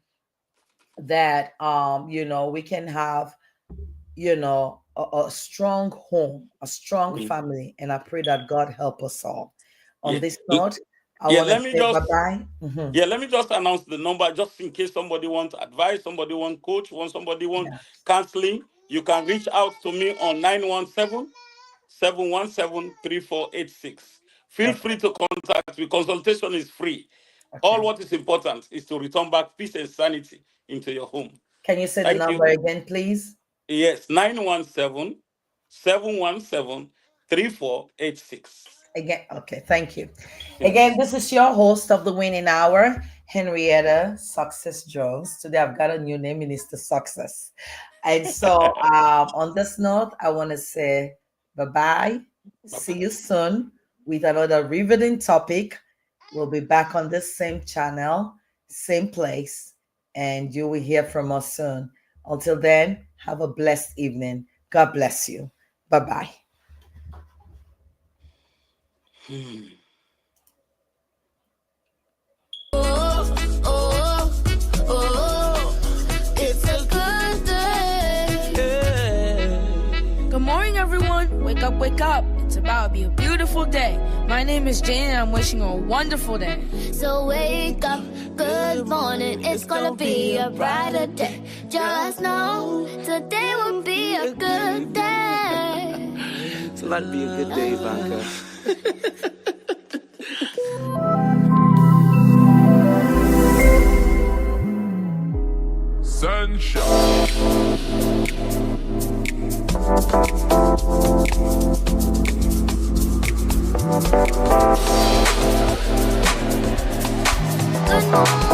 that we can have a strong home, a strong Mm. family, and I pray that God help us all. On Yeah. this L- note, I Yeah. want to Let me say just. bye-bye. Mhm. Yeah. Let me just announce the number, just in case somebody wants advice, somebody wants coach, somebody wants Yeah. counseling. You can reach out to me on 917-717-3486. Feel Okay. free to contact me. Consultation is free. All Okay. what is important is to return back peace and sanity into your home. Can you say the Thank number you. again, please? Yes, 917-717-3486. Again, okay, thank you. Again, Yes. this is your host of the Winning Hour, Henrietta Success Jones. Today I've got a new name, Minister Success. And so, on this note, I want to say bye bye. See Bye-bye. you soon with another riveting topic. We'll be back on this same channel, same place, and you will hear from us soon. Until then, have a blessed evening. God bless you. Bye bye. Hmm. It's a good day. Good morning, everyone. Wake up, wake up. It's about to be a beautiful day. My name is Jane, and I'm wishing you a wonderful day. So wake up, good morning. It's gonna be a brighter day. Just know today will be a good day. It's about to be a good day, Ivanka. Sunshine. Good morning.